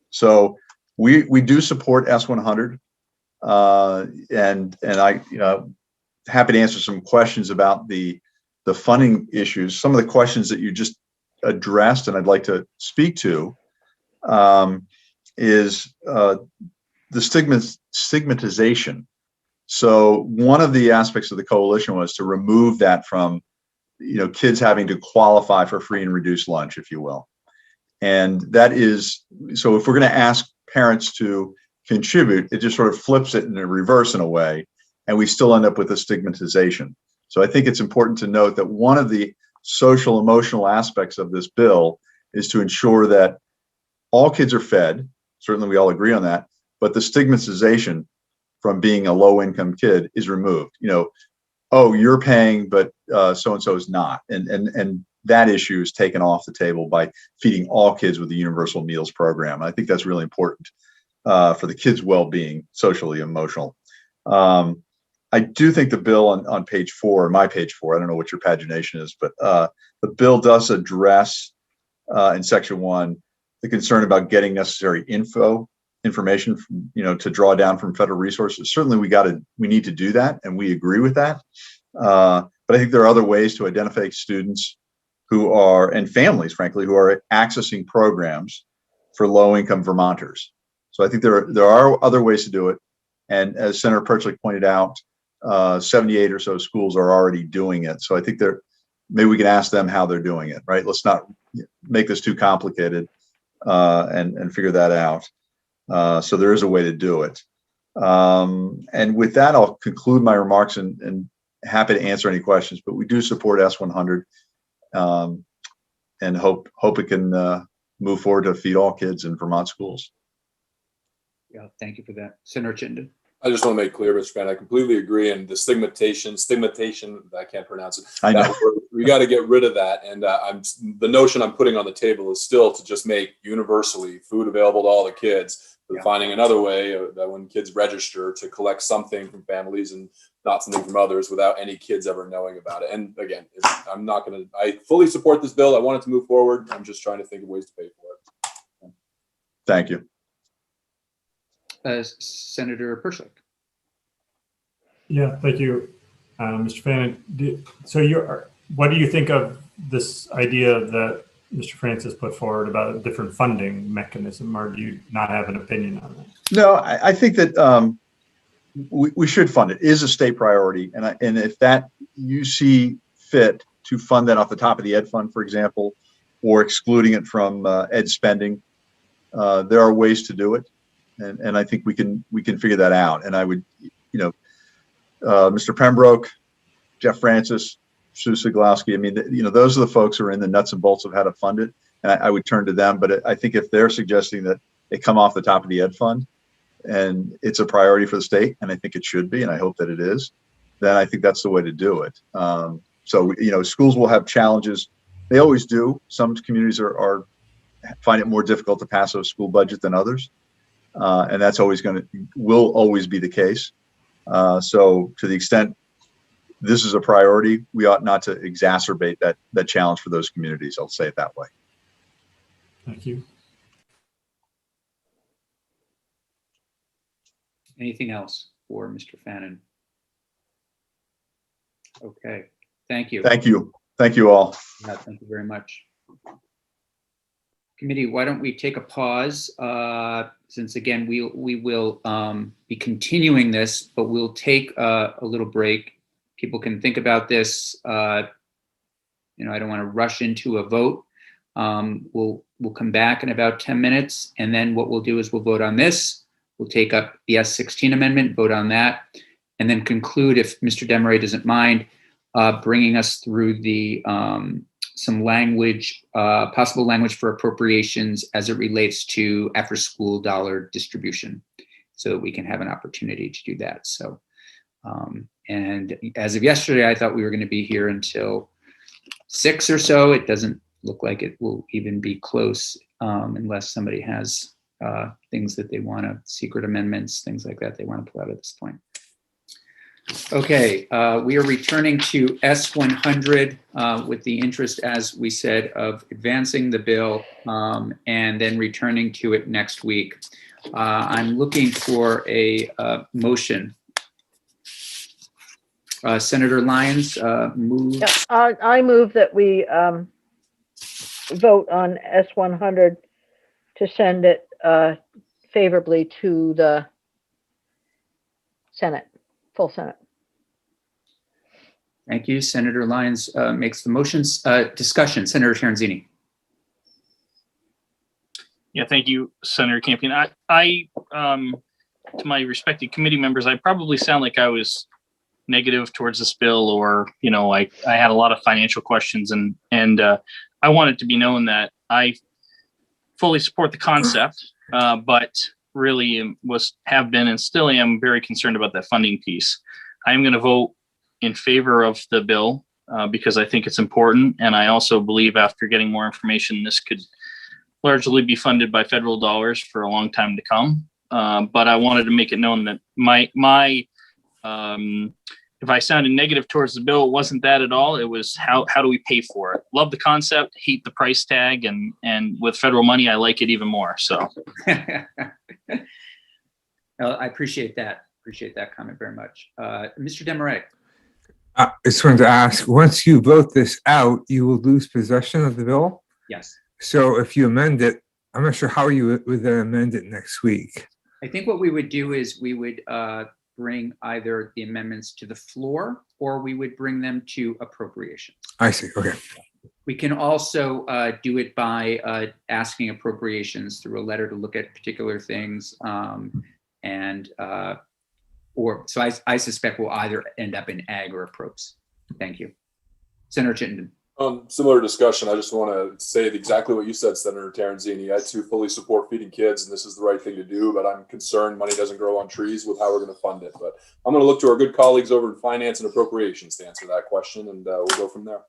So we do support S100, and I happy to answer some questions about the funding issues. Some of the questions that you just addressed, and I'd like to speak to, is the stigmatization. So one of the aspects of the coalition was to remove that from, kids having to qualify for free and reduced lunch, if you will. And that is, so if we're going to ask parents to contribute, it just sort of flips it in a reverse in a way, and we still end up with a stigmatization. So I think it's important to note that one of the social emotional aspects of this bill is to ensure that all kids are fed. Certainly we all agree on that, but the stigmatization from being a low income kid is removed. Oh, you're paying, but so-and-so is not. And that issue is taken off the table by feeding all kids with the universal meals program. I think that's really important for the kids' well-being, socially, emotional. I do think the bill on page 4, my page 4, I don't know what your pagination is, but the bill does address in section 1 the concern about getting necessary information, to draw down from federal resources. Certainly we need to do that, and we agree with that. But I think there are other ways to identify students and families, frankly, who are accessing programs for low-income Vermonters. So I think there are other ways to do it. And as Senator Perchlik pointed out, 78 or so schools are already doing it. So I think maybe we can ask them how they're doing it, right? Let's not make this too complicated and figure that out. So there is a way to do it. And with that, I'll conclude my remarks and happy to answer any questions, but we do support S100 and hope it can move forward to feed all kids in Vermont schools. Yeah, thank you for that. Senator Chittenden. I just want to make clear, Mr. Fan, I completely agree. And the stigmatization, I can't pronounce it. I know. We got to get rid of that. And the notion I'm putting on the table is still to just make universally food available to all the kids. But finding another way that when kids register to collect something from families and not something from others without any kids ever knowing about it. And again, I fully support this bill. I want it to move forward. I'm just trying to think of ways to pay for it. Thank you. Senator Pershik. Yeah, thank you, Mr. Fannin. So what do you think of this idea that Mr. Francis put forward about a different funding mechanism, or do you not have an opinion on that? No, I think that we should fund it. It is a state priority, and if that you see fit to fund that off the top of the ed fund, for example, or excluding it from ed spending, there are ways to do it, and I think we can figure that out. And I would, Mr. Pembroke, Jeff Francis, Sue Siglowski, I mean, those are the folks who are in the nuts and bolts of how to fund it. And I would turn to them. But I think if they're suggesting that it come off the top of the ed fund and it's a priority for the state, and I think it should be, and I hope that it is, then I think that's the way to do it. So, schools will have challenges. They always do. Some communities find it more difficult to pass a school budget than others. And that's will always be the case. So to the extent this is a priority, we ought not to exacerbate that challenge for those communities. I'll say it that way. Thank you. Anything else for Mr. Fannin? Okay, thank you. Thank you. Thank you all. Yeah, thank you very much. Committee, why don't we take a pause? Since again, we will be continuing this, but we'll take a little break. People can think about this. I don't want to rush into a vote. We'll come back in about 10 minutes, and then what we'll do is we'll vote on this. We'll take up the S16 amendment, vote on that, and then conclude, if Mr. Desmarais doesn't mind, bringing us through the some language, possible language for appropriations as it relates to after-school dollar distribution, so that we can have an opportunity to do that. So, and as of yesterday, I thought we were going to be here until 6 or so. It doesn't look like it will even be close unless somebody has things that they want to, secret amendments, things like that they want to pull out at this point. Okay, we are returning to S100 with the interest, as we said, of advancing the bill and then returning to it next week. I'm looking for a motion. Senator Lyons, move. Yeah, I move that we vote on S100 to send it favorably to the Senate, full Senate. Thank you. Senator Lyons makes the motions. Discussion, Senator Terenzini. Yeah, thank you, Senator Campion. I to my respected committee members, I probably sound like I was negative towards this bill, or I had a lot of financial questions, and I want it to be known that I fully support the concept, but really have been and still am very concerned about that funding piece. I am going to vote in favor of the bill because I think it's important, and I also believe, after getting more information, this could largely be funded by federal dollars for a long time to come. But I wanted to make it known that my if I sounded negative towards the bill, it wasn't that at all. It was how do we pay for it? Love the concept, hate the price tag, and with federal money, I like it even more. So I appreciate that. Appreciate that comment very much. Mr. Desmarais. I just wanted to ask, once you vote this out, you will lose possession of the bill? Yes. So if you amend it, I'm not sure how you would then amend it next week. I think what we would do is we would bring either the amendments to the floor or we would bring them to appropriations. I see. Okay. We can also do it by asking appropriations through a letter to look at particular things. So I suspect we'll either end up in ag or approps. Thank you. Senator Chittenden. Similar discussion. I just want to say exactly what you said, Senator Terenzini. I too fully support feeding kids, and this is the right thing to do, but I'm concerned money doesn't grow on trees with how we're going to fund it. But I'm going to look to our good colleagues over in Finance and Appropriations to answer that question, and we'll go from there.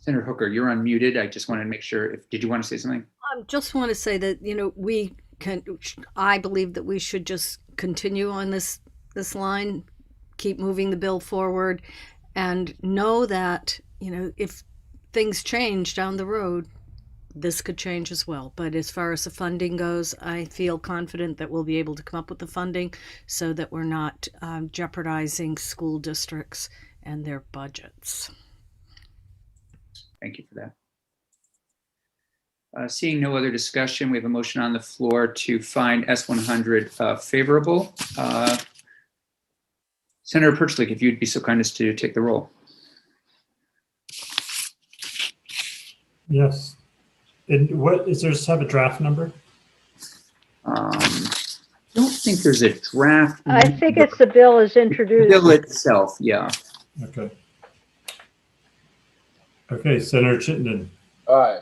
Senator Hooker, you're unmuted. I just wanted to make sure. Did you want to say something? I just want to say that, I believe that we should just continue on this line, keep moving the bill forward, and know that, if things change down the road, this could change as well. But as far as the funding goes, I feel confident that we'll be able to come up with the funding so that we're not jeopardizing school districts and their budgets. Thank you for that. Seeing no other discussion, we have a motion on the floor to find S100 favorable. Senator Perchlik, if you'd be so kind as to take the roll. Yes. And does there have a draft number? I don't think there's a draft. I think it's the bill is introduced. The bill itself, yeah. Okay. Okay, Senator Chittenden. Aye.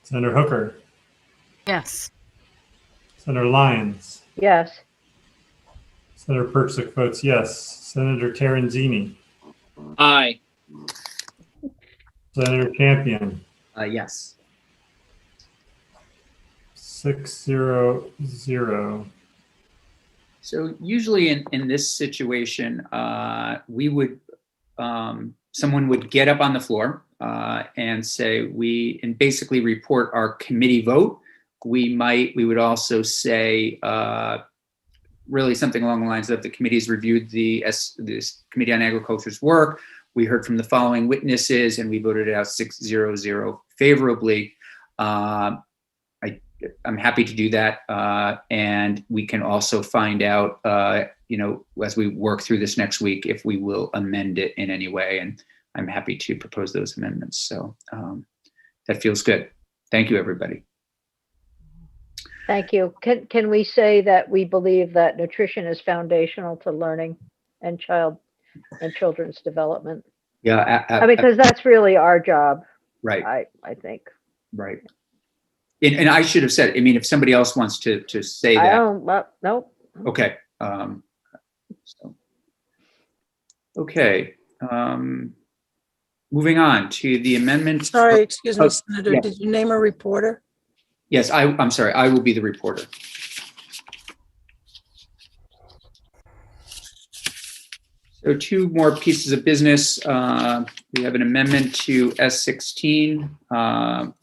Senator Hooker. Yes. Senator Lyons. Yes. Senator Perchlik votes yes. Senator Terenzini. Aye. Senator Campion. Yes. 6-0-0. So usually in this situation, we would, someone would get up on the floor and say and basically report our committee vote. We would also say really something along the lines of the committee's reviewed this Committee on Agriculture's work. We heard from the following witnesses and we voted it out 6-0-0 favorably. I'm happy to do that. And we can also find out, as we work through this next week, if we will amend it in any way. And I'm happy to propose those amendments. So that feels good. Thank you, everybody. Thank you. Can we say that we believe that nutrition is foundational to learning and children's development? Yeah. Because that's really our job. Right. I think. Right. And I should have said, if somebody else wants to say that. Nope. Okay. Okay. Moving on to the amendment. Sorry, excuse me, Senator, did you name a reporter? Yes, I'm sorry. I will be the reporter. So 2 more pieces of business. We have an amendment to S16.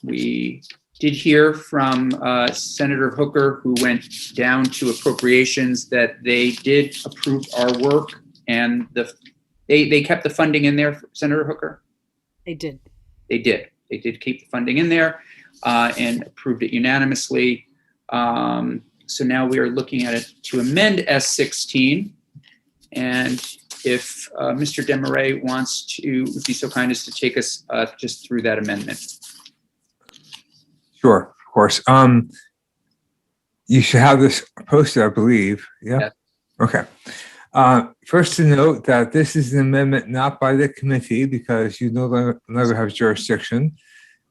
We did hear from Senator Hooker, who went down to appropriations, that they did approve our work and they kept the funding in there, Senator Hooker? They did. They did. They did keep the funding in there and approved it unanimously. So now we are looking at it to amend S16. And if Mr. Demarais would be so kind as to take us just through that amendment. Sure, of course. You should have this posted, I believe. Yeah. Yes. Okay. First to note that this is an amendment not by the committee because you no longer have jurisdiction.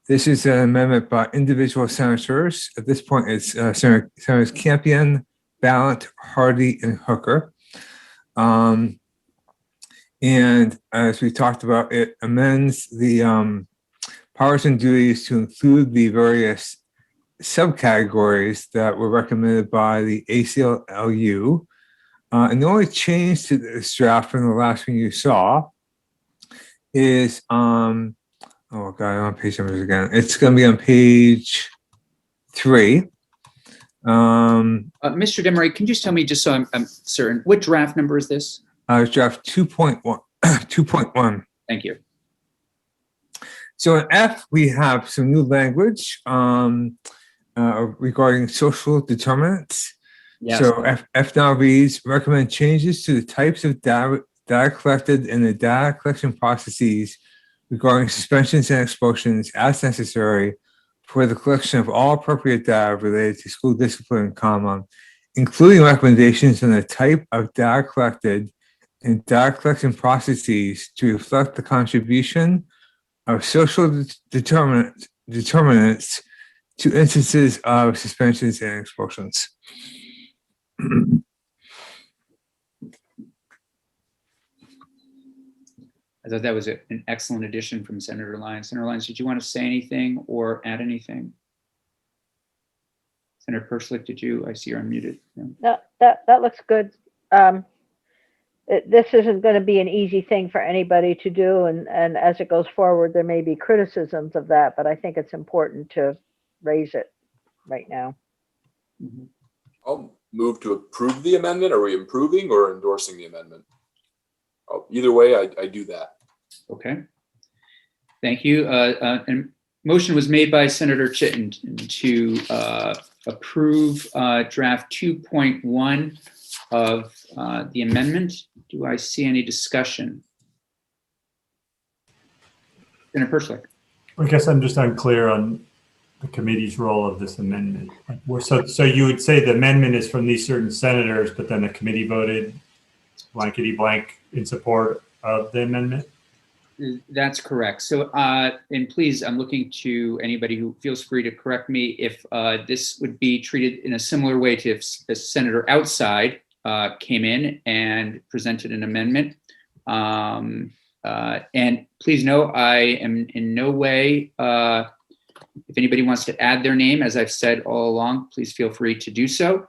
This is an amendment by individual senators. At this point, it's Senators Campion, Ballant, Hardy, and Hooker. And as we talked about, it amends the powers and duties to include the various subcategories that were recommended by the ACLU. And the only change to this draft from the last one you saw is, oh God, I'm on page numbers again. It's going to be on page 3. Mr. Demarais, can you just tell me, just so I'm certain, what draft number is this? Draft 2.1. 2.1. Thank you. So in F, we have some new language. regarding social determinants. Yes. So F now reads, recommend changes to the types of data collected in the data collection processes regarding suspensions and expulsions as necessary for the collection of all appropriate data related to school discipline, including recommendations on the type of data collected in data collection processes to reflect the contribution of social determinants to instances of suspensions and expulsions. I thought that was an excellent addition from Senator Lyons. Senator Lyons, did you want to say anything or add anything? Senator Perslick, did you? I see you're unmuted. No, that looks good. This isn't going to be an easy thing for anybody to do, and as it goes forward, there may be criticisms of that, but I think it's important to raise it right now. Mm-hmm. I'll move to approve the amendment. Are we improving or endorsing the amendment? Either way, I do that. Okay. Thank you. And motion was made by Senator Chittenden to approve draft 2.1 of the amendment. Do I see any discussion? Senator Perslick. I guess I'm just unclear on the committee's role of this amendment. So you would say the amendment is from these certain senators, but then the committee voted blankety blank in support of the amendment? That's correct. So, and please, I'm looking to anybody who feels free to correct me if this would be treated in a similar way to if a senator outside came in and presented an amendment. And please know, I am in no way, if anybody wants to add their name, as I've said all along, please feel free to do so.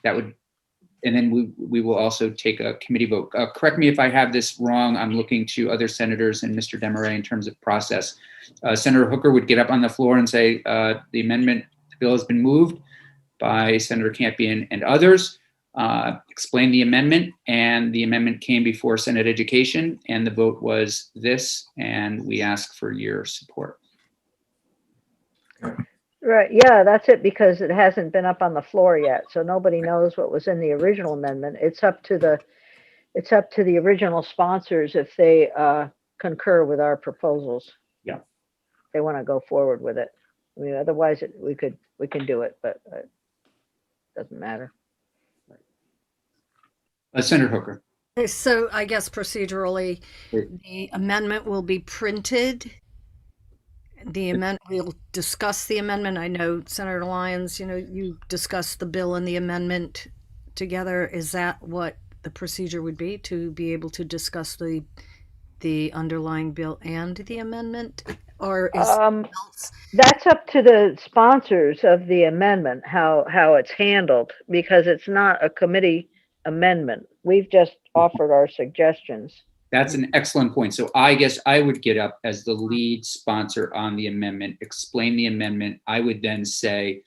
That would, and then we will also take a committee vote. Correct me if I have this wrong. I'm looking to other senators and Mr. Desmarais in terms of process. Senator Hooker would get up on the floor and say, the bill has been moved by Senator Campion and others, explain the amendment, and the amendment came before Senate Education, and the vote was this, and we ask for your support. Right, yeah, that's it, because it hasn't been up on the floor yet, so nobody knows what was in the original amendment. It's up to the original sponsors if they concur with our proposals. Yeah. They want to go forward with it. I mean, otherwise we can do it, but it doesn't matter. Senator Hooker. Okay, so I guess procedurally, the amendment will be printed. We'll discuss the amendment. I know Senator Lyons, you discussed the bill and the amendment together. Is that what the procedure would be, to be able to discuss the underlying bill and the amendment? Or is that's up to the sponsors of the amendment, how it's handled, because it's not a committee amendment. We've just offered our suggestions. That's an excellent point. So I guess I would get up as the lead sponsor on the amendment, explain the amendment. I would then say,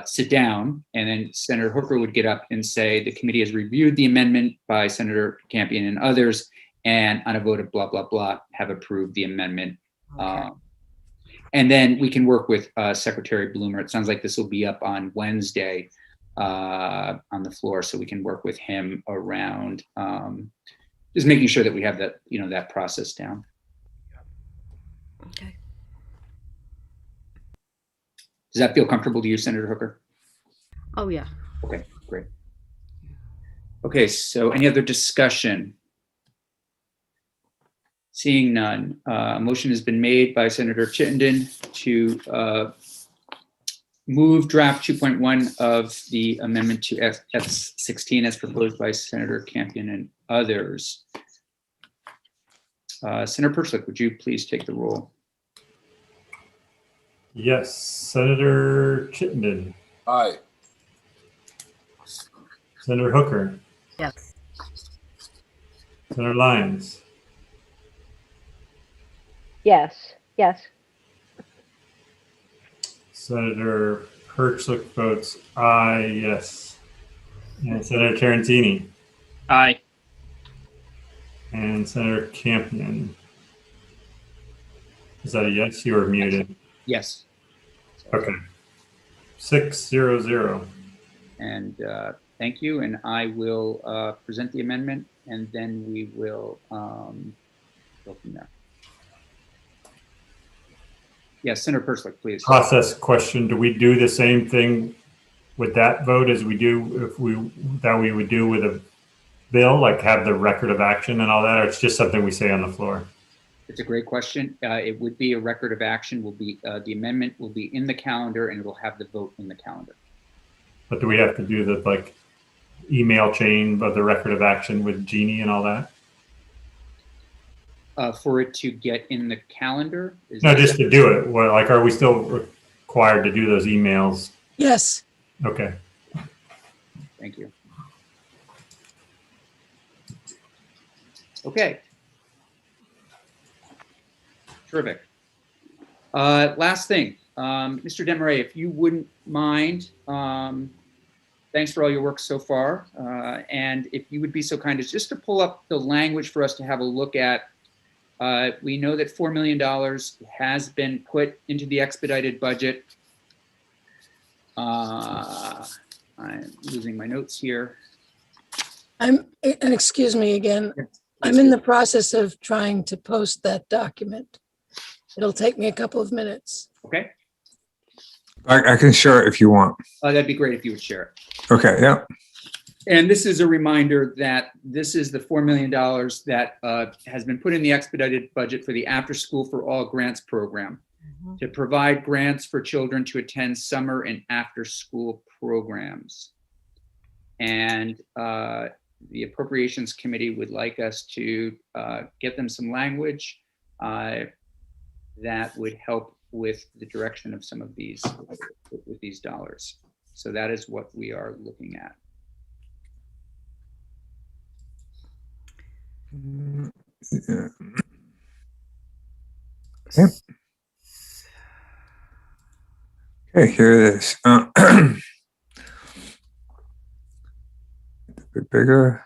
sit down, and then Senator Hooker would get up and say, the committee has reviewed the amendment by Senator Campion and others, and on a vote of blah, blah, blah, have approved the amendment. Okay. And then we can work with Secretary Bloomer. It sounds like this will be up on Wednesday on the floor, so we can work with him around just making sure that we have that, that process down. Okay. Does that feel comfortable to you, Senator Hooker? Oh, yeah. Okay, great. Okay, so any other discussion? Seeing none, a motion has been made by Senator Chittenden to move draft 2.1 of the amendment to F16 as proposed by Senator Campion and others. Senator Perslick, would you please take the roll? Yes. Senator Chittenden. Aye. Senator Hooker. Yes. Senator Lyons. Yes. Senator Perslick votes aye, yes. And Senator Tarantini. Aye. And Senator Campion. Is that a yes? You were muted. Yes. Okay. 600. And thank you. And I will present the amendment, and then we will go from there. Yes, Senator Perslick, please. Process question. Do we do the same thing with that vote as we do if we would do with a bill, like have the record of action and all that, or it's just something we say on the floor? It's a great question. It would be a record of action. Will be the amendment will be in the calendar, and it will have the vote in the calendar. But do we have to do the like email chain of the record of action with Jeannie and all that? For it to get in the calendar? No, just to do it. Well, like, are we still required to do those emails? Yes. Okay. Thank you. Okay. Terrific. Last thing, Mr. Desmarais, if you wouldn't mind, thanks for all your work so far. And if you would be so kind as just to pull up the language for us to have a look at. We know that $4 million has been put into the expedited budget. I'm losing my notes here. And excuse me again, I'm in the process of trying to post that document. It'll take me a couple of minutes. Okay. I can share it if you want. That'd be great if you would share it. Okay, yeah. And this is a reminder that this is the $4 million that has been put in the expedited budget for the After School for All Grants program to provide grants for children to attend summer and after school programs. And the Appropriations Committee would like us to get them some language that would help with the direction of some of these with these dollars. So that is what we are looking at. Yeah. Okay. Okay, here it is. A bit bigger.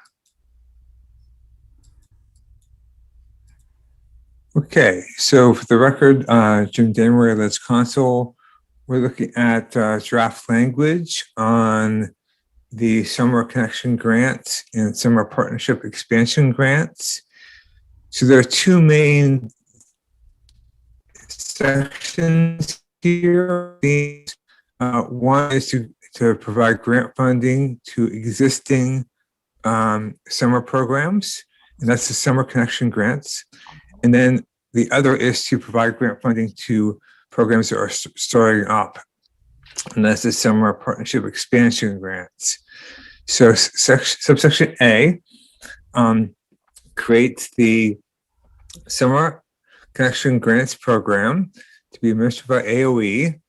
Okay, so for the record, Jim Desmarais, Let's Console. We're looking at draft language on the Summer Connection Grants and Summer Partnership Expansion Grants. So there are two main sections here. One is to provide grant funding to existing summer programs, and that's the Summer Connection Grants. And then the other is to provide grant funding to programs that are starting up, and that's the Summer Partnership Expansion Grants. So subsection A creates the Summer Connection Grants Program to be administered by AOE,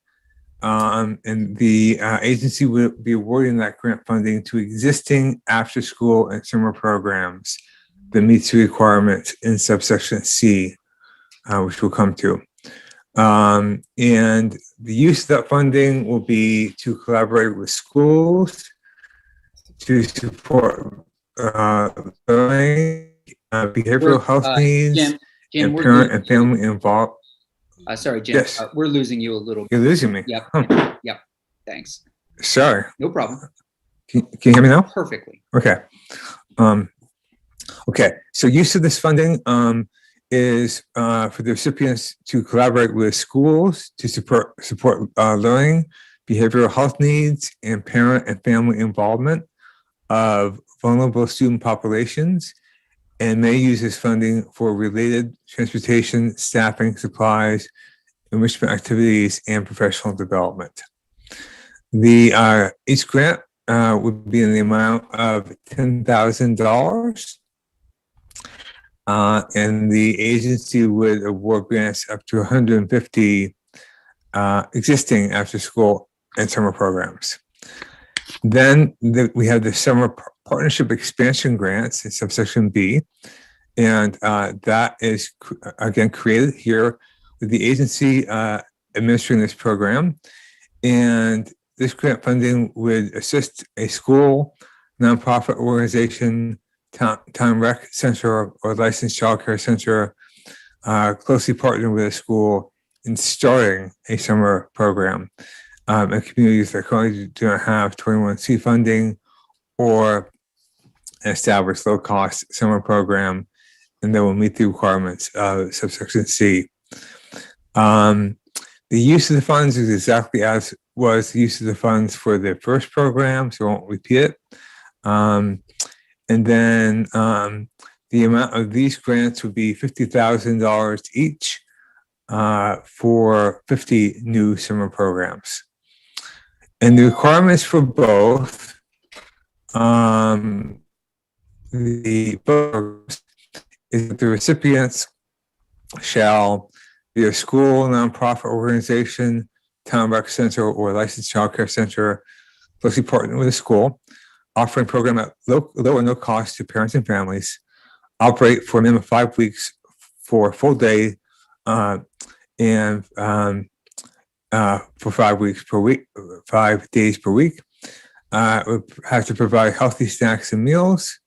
and the agency will be awarding that grant funding to existing after-school and summer programs that meets the requirements in subsection C, which we'll come to. And the use of that funding will be to collaborate with schools to support behavioral health needs, Jim, and parent and family involved. Sorry, Jim. Yes. We're losing you a little bit. You're losing me. Yep. Huh. Yep. Thanks. Sorry. No problem. Can you hear me now? Perfectly. Okay. Okay. So use of this funding is for the recipients to collaborate with schools to support learning, behavioral health needs, and parent and family involvement of vulnerable student populations, and may use this funding for related transportation, staffing, supplies, enrichment activities, and professional development. The each grant would be in the amount of $10,000, and the agency would award grants up to 150 existing after-school and summer programs. Then we have the Summer Partnership Expansion Grants in subsection B, and that is again created here with the agency administering this program. And this grant funding would assist a school, nonprofit organization, town rec center, or licensed childcare center closely partnering with a school in starting a summer program in communities that currently do not have 21C funding or an established low-cost summer program, and that will meet the requirements of subsection C. The use of the funds is exactly as was the use of the funds for the first program, so I won't repeat it. And then the amount of these grants would be $50,000 each for 50 new summer programs. And the requirements for both the programs is that the recipients shall be a school, nonprofit organization, town rec center, or licensed childcare center, closely partner with a school, offering program at low or no cost to parents and families, operate for a minimum of 5 weeks for a full day, and for 5 weeks per week, 5 days per week. We have to provide healthy snacks and meals,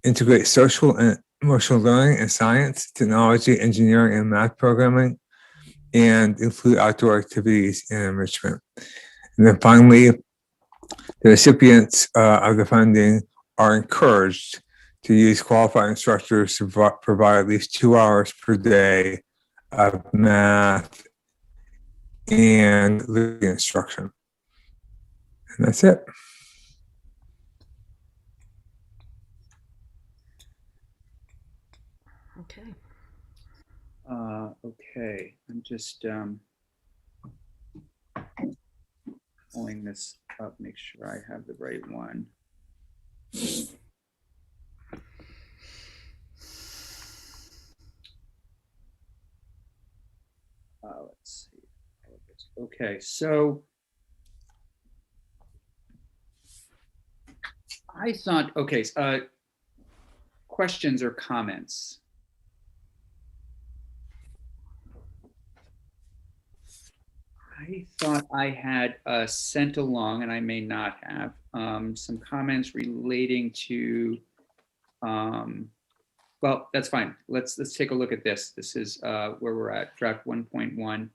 integrate social and emotional learning and science, technology, engineering, and math programming, and include outdoor activities and enrichment. And then finally, the recipients of the funding are encouraged to use qualified instructors to provide at least 2 hours per day of math and literacy instruction. And that's it. Okay. Okay, I'm just pulling this up, make sure I have the right one. Let's see. Okay, so I thought, okay, questions or comments? I thought I had sent along, and I may not have, some comments relating to, well, that's fine. Let's take a look at this. This is where we're at, draft 1.1.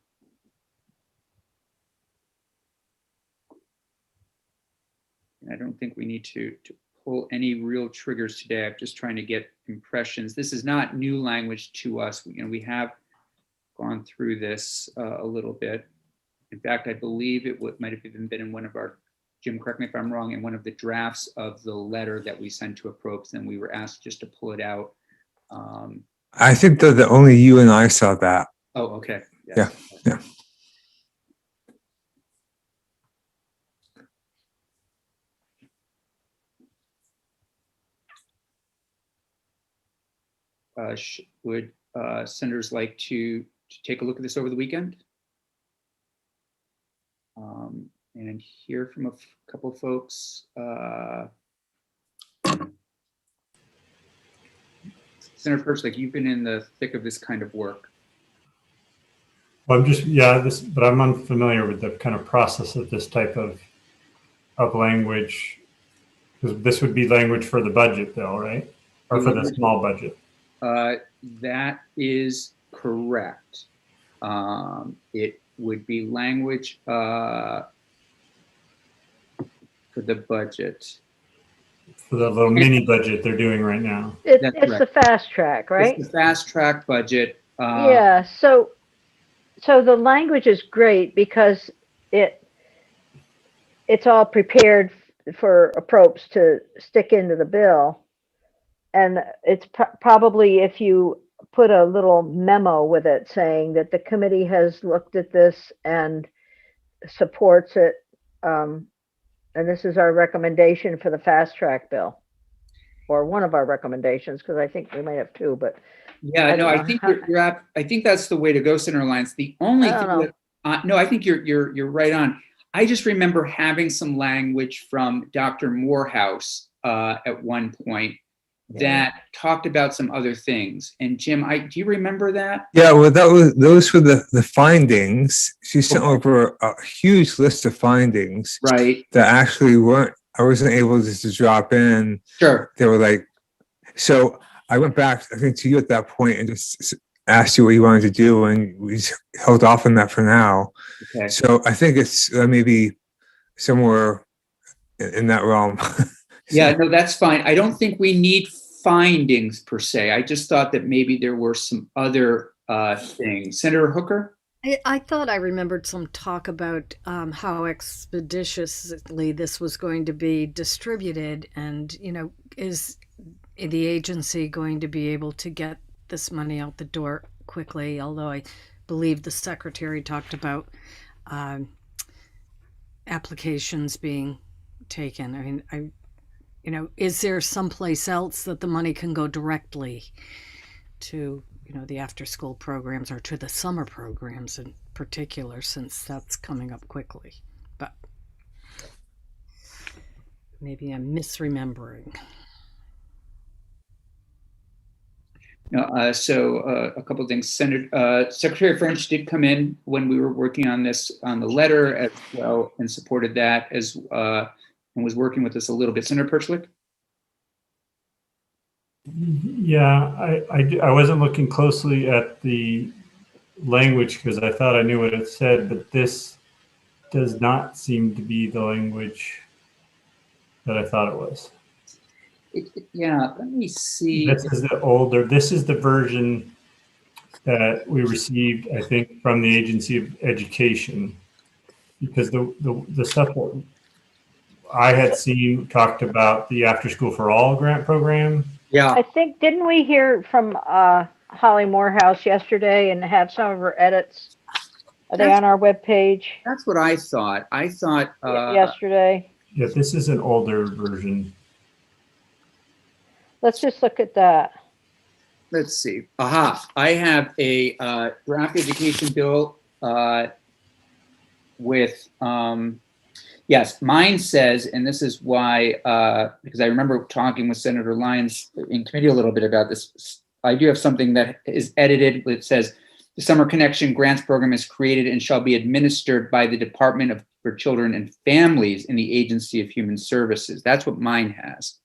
I don't think we need to pull any real triggers today. I'm just trying to get impressions. This is not new language to us. We have gone through this a little bit. In fact, I believe it might have even been in one of our, Jim, correct me if I'm wrong, in one of the drafts of the letter that we sent to Appropriations, and we were asked just to pull it out. I think that only you and I saw that. Oh, okay. Yes. Yeah. Would senators like to take a look at this over the weekend? And hear from a couple of folks. Senator Perchlik, you've been in the thick of this kind of work. Well, but I'm unfamiliar with the kind of process of this type of language. Because this would be language for the budget bill, right? Or for the small budget. That is correct. It would be language for the budget. For the little mini budget they're doing right now. It's the fast track, right? It's the fast track budget. Yeah. So the language is great because it's all prepared for Appropriations to stick into the bill, and it's probably, if you put a little memo with it saying that the committee has looked at this and supports it, and this is our recommendation for the fast track bill, or one of our recommendations, because I think we might have two, but yeah, no, I think I think that's the way to go, Senator Lyons. The only thing that, no, I think you're right on. I just remember having some language from Dr. Morehouse at one point that talked about some other things. And Jim, do you remember that? Yeah, well, those were the findings. She sent over a huge list of findings, right? That actually I wasn't able just to drop in. Sure. They were like, so I went back, I think, to you at that point and just asked you what you wanted to do, and we just held off on that for now. Okay. So I think it's maybe somewhere in that realm. Yeah, no, that's fine. I don't think we need findings per se. I just thought that maybe there were some other things. Senator Hooker? I thought I remembered some talk about how expeditiously this was going to be distributed, and is the agency going to be able to get this money out the door quickly? Although I believe the secretary talked about applications being taken. I mean, is there someplace else that the money can go directly to, the after-school programs or to the summer programs in particular, since that's coming up quickly? But maybe I'm misremembering. No, so a couple of things. Secretary French did come in when we were working on this, on the letter as well, and supported that as and was working with us a little bit. Senator Perchlik? Yeah, I wasn't looking closely at the language because I thought I knew what it said, but this does not seem to be the language that I thought it was. Yeah, let me see. This is the version that we received, I think, from the Agency of Education, because the stuff that I had seen talked about the After School for All grant program. Yeah. I think, didn't we hear from Holly Morehouse yesterday and have some of her edits? Are they on our webpage? That's what I thought. I thought yesterday. Yeah, this is an older version. Let's just look at that. Let's see. Aha, I have a draft education bill with, yes, mine says, and this is why, because I remember talking with Senator Lyons in committee a little bit about this. I do have something that is edited. It says, the Summer Connection Grants Program is created and shall be administered by the Department for Children and Families in the Agency of Human Services. That's what mine has.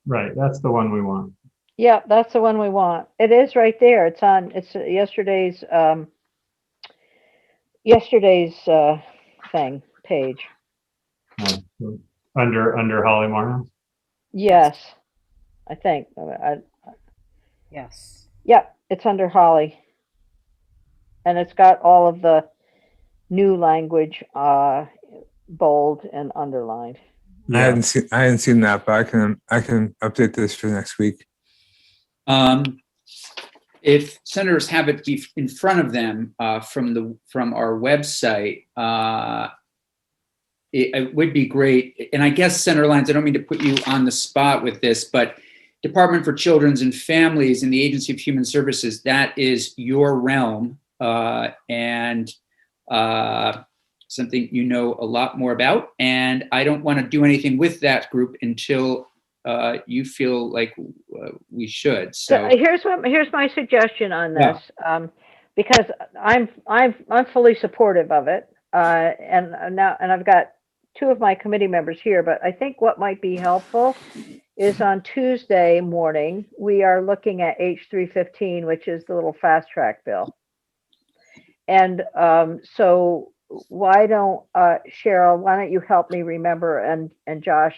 Right, that's the one we want. Yeah, that's the one we want. It is right there. It's on. It's yesterday's thing page. Under Holly Morehouse. Yes, I think. Yes. Yep, it's under Holly, and it's got all of the new language bold and underlined. Yeah. I hadn't seen that, but I can update this for next week. If senators have it be in front of them from our website, it would be great. And I guess, Senator Lyons, I don't mean to put you on the spot with this, but Department for Children and Families and the Agency of Human Services, that is your realm, and something you know a lot more about. And I don't want to do anything with that group until you feel like we should. So here's my suggestion on this, because I'm fully supportive of it, and I've got two of my committee members here. But I think what might be helpful is on Tuesday morning we are looking at H315, which is the little fast track bill, and so why don't Cheryl? Why don't you help me remember, and Josh?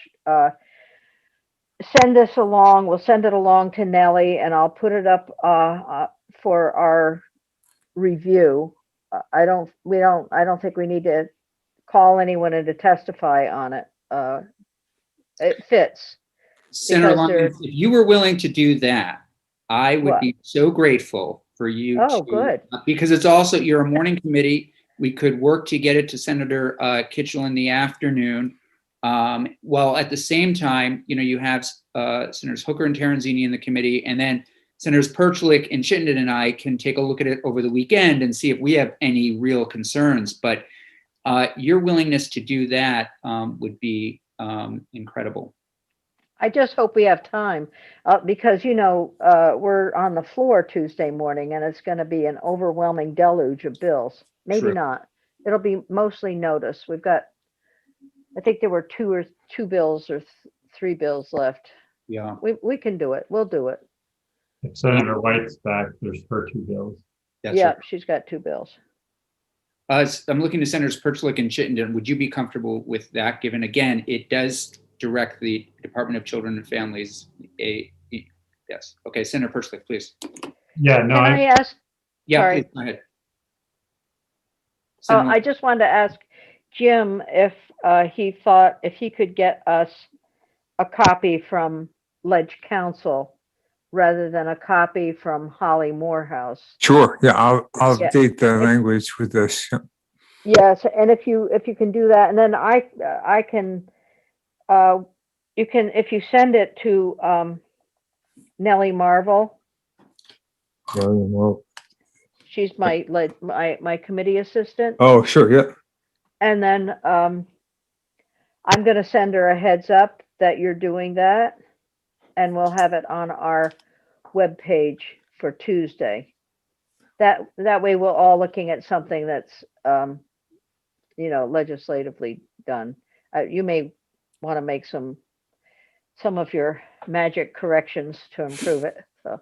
Send this along. We'll send it along to Nellie, and I'll put it up for our review. I don't think we need to call anyone in to testify on it. It fits. Senator Lyons, if you were willing to do that, I would be so grateful for you. Oh, good. Because it's also, you're a morning committee. We could work to get it to Senator Kitchell in the afternoon. While at the same time, you have Senators Hooker and Terenzini in the committee, and then Senators Perchlik and Chittenden and I can take a look at it over the weekend and see if we have any real concerns. But your willingness to do that would be incredible. I just hope we have time because, we're on the floor Tuesday morning and it's going to be an overwhelming deluge of bills. Maybe True. not. It'll be mostly notice. We've got, I think there were two bills or three bills left. Yeah. We can do it. We'll do it. If Senator White's back, there's her two bills. That's Yeah, right. she's got two bills. I'm looking to Senators Perchlik and Chittenden. Would you be comfortable with that, given, again, it does direct the Department of Children and Families? Yes. Okay, Senator Perchlik, please. Yeah, no, Can I ask, Yeah, Sorry. please, go ahead. oh, Senator- I just wanted to ask Jim if he thought if he could get us a copy from Ledge Council rather than a copy from Holly Morehouse. Sure. Yeah, I'll Yeah. update the language with this. Yes, and if you can do that, and then I can you can, if you send it to Nellie Marvel, Well, she's my committee assistant, oh, sure. Yeah. and then I'm going to send her a heads up that you're doing that, and we'll have it on our webpage for Tuesday. That way we're all looking at something that's legislatively done. You may want to make some of your magic corrections to improve it. So.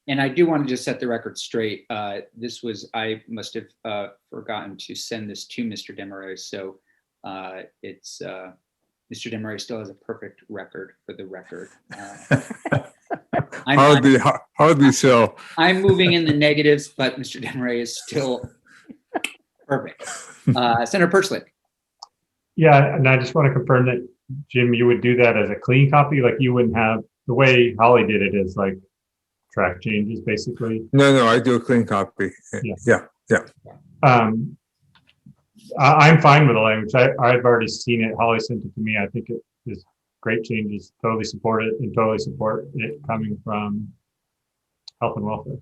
And I do want to just set the record straight. I must have forgotten to send this to Mr. Desmarais. So it's Mr. Desmarais still has a perfect record for the record. Hardly so. I'm moving in the negatives, but Mr. Desmarais is still perfect. Senator Perchlik. Yeah, and I just want to confirm that, Jim, you would do that as a clean copy, like you wouldn't have, the way Holly did it is like track changes, basically. No, I do a clean copy. Yeah. I'm fine with the language. I've already seen it. Holly sent it to me. I think it is great changes. Totally support it and totally support it coming from Health and Welfare.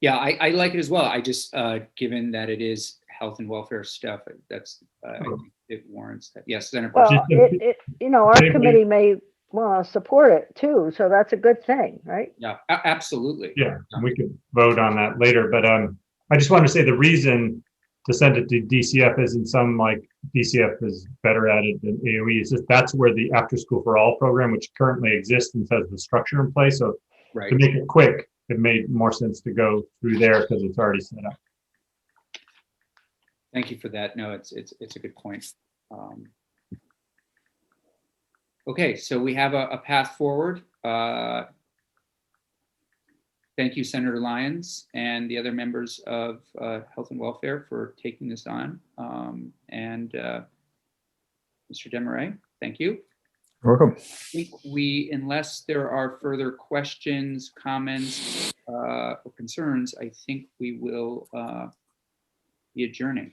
Yeah, I like it as well. I just, given that it is health and welfare stuff, that's, I think it warrants that. Yes, Senator. Well, our committee may want to support it too, so that's a good thing, right? Yeah, absolutely. Yeah, and we could vote on that later, but I just want to say the reason to send it to DCF isn't some like DCF is better at it than AOE. It's just that's where the After School for All program, which currently exists and has the structure in place. So to make it quick, it made more sense to go through there because it's already set up. Thank you for that. No, it's a good point. Okay, so we have a path forward. Thank you, Senator Lyons and the other members of Health and Welfare for taking this on. And Mr. Desmarais, thank you. Welcome. I think unless there are further questions, comments, or concerns, I think we will be adjourning.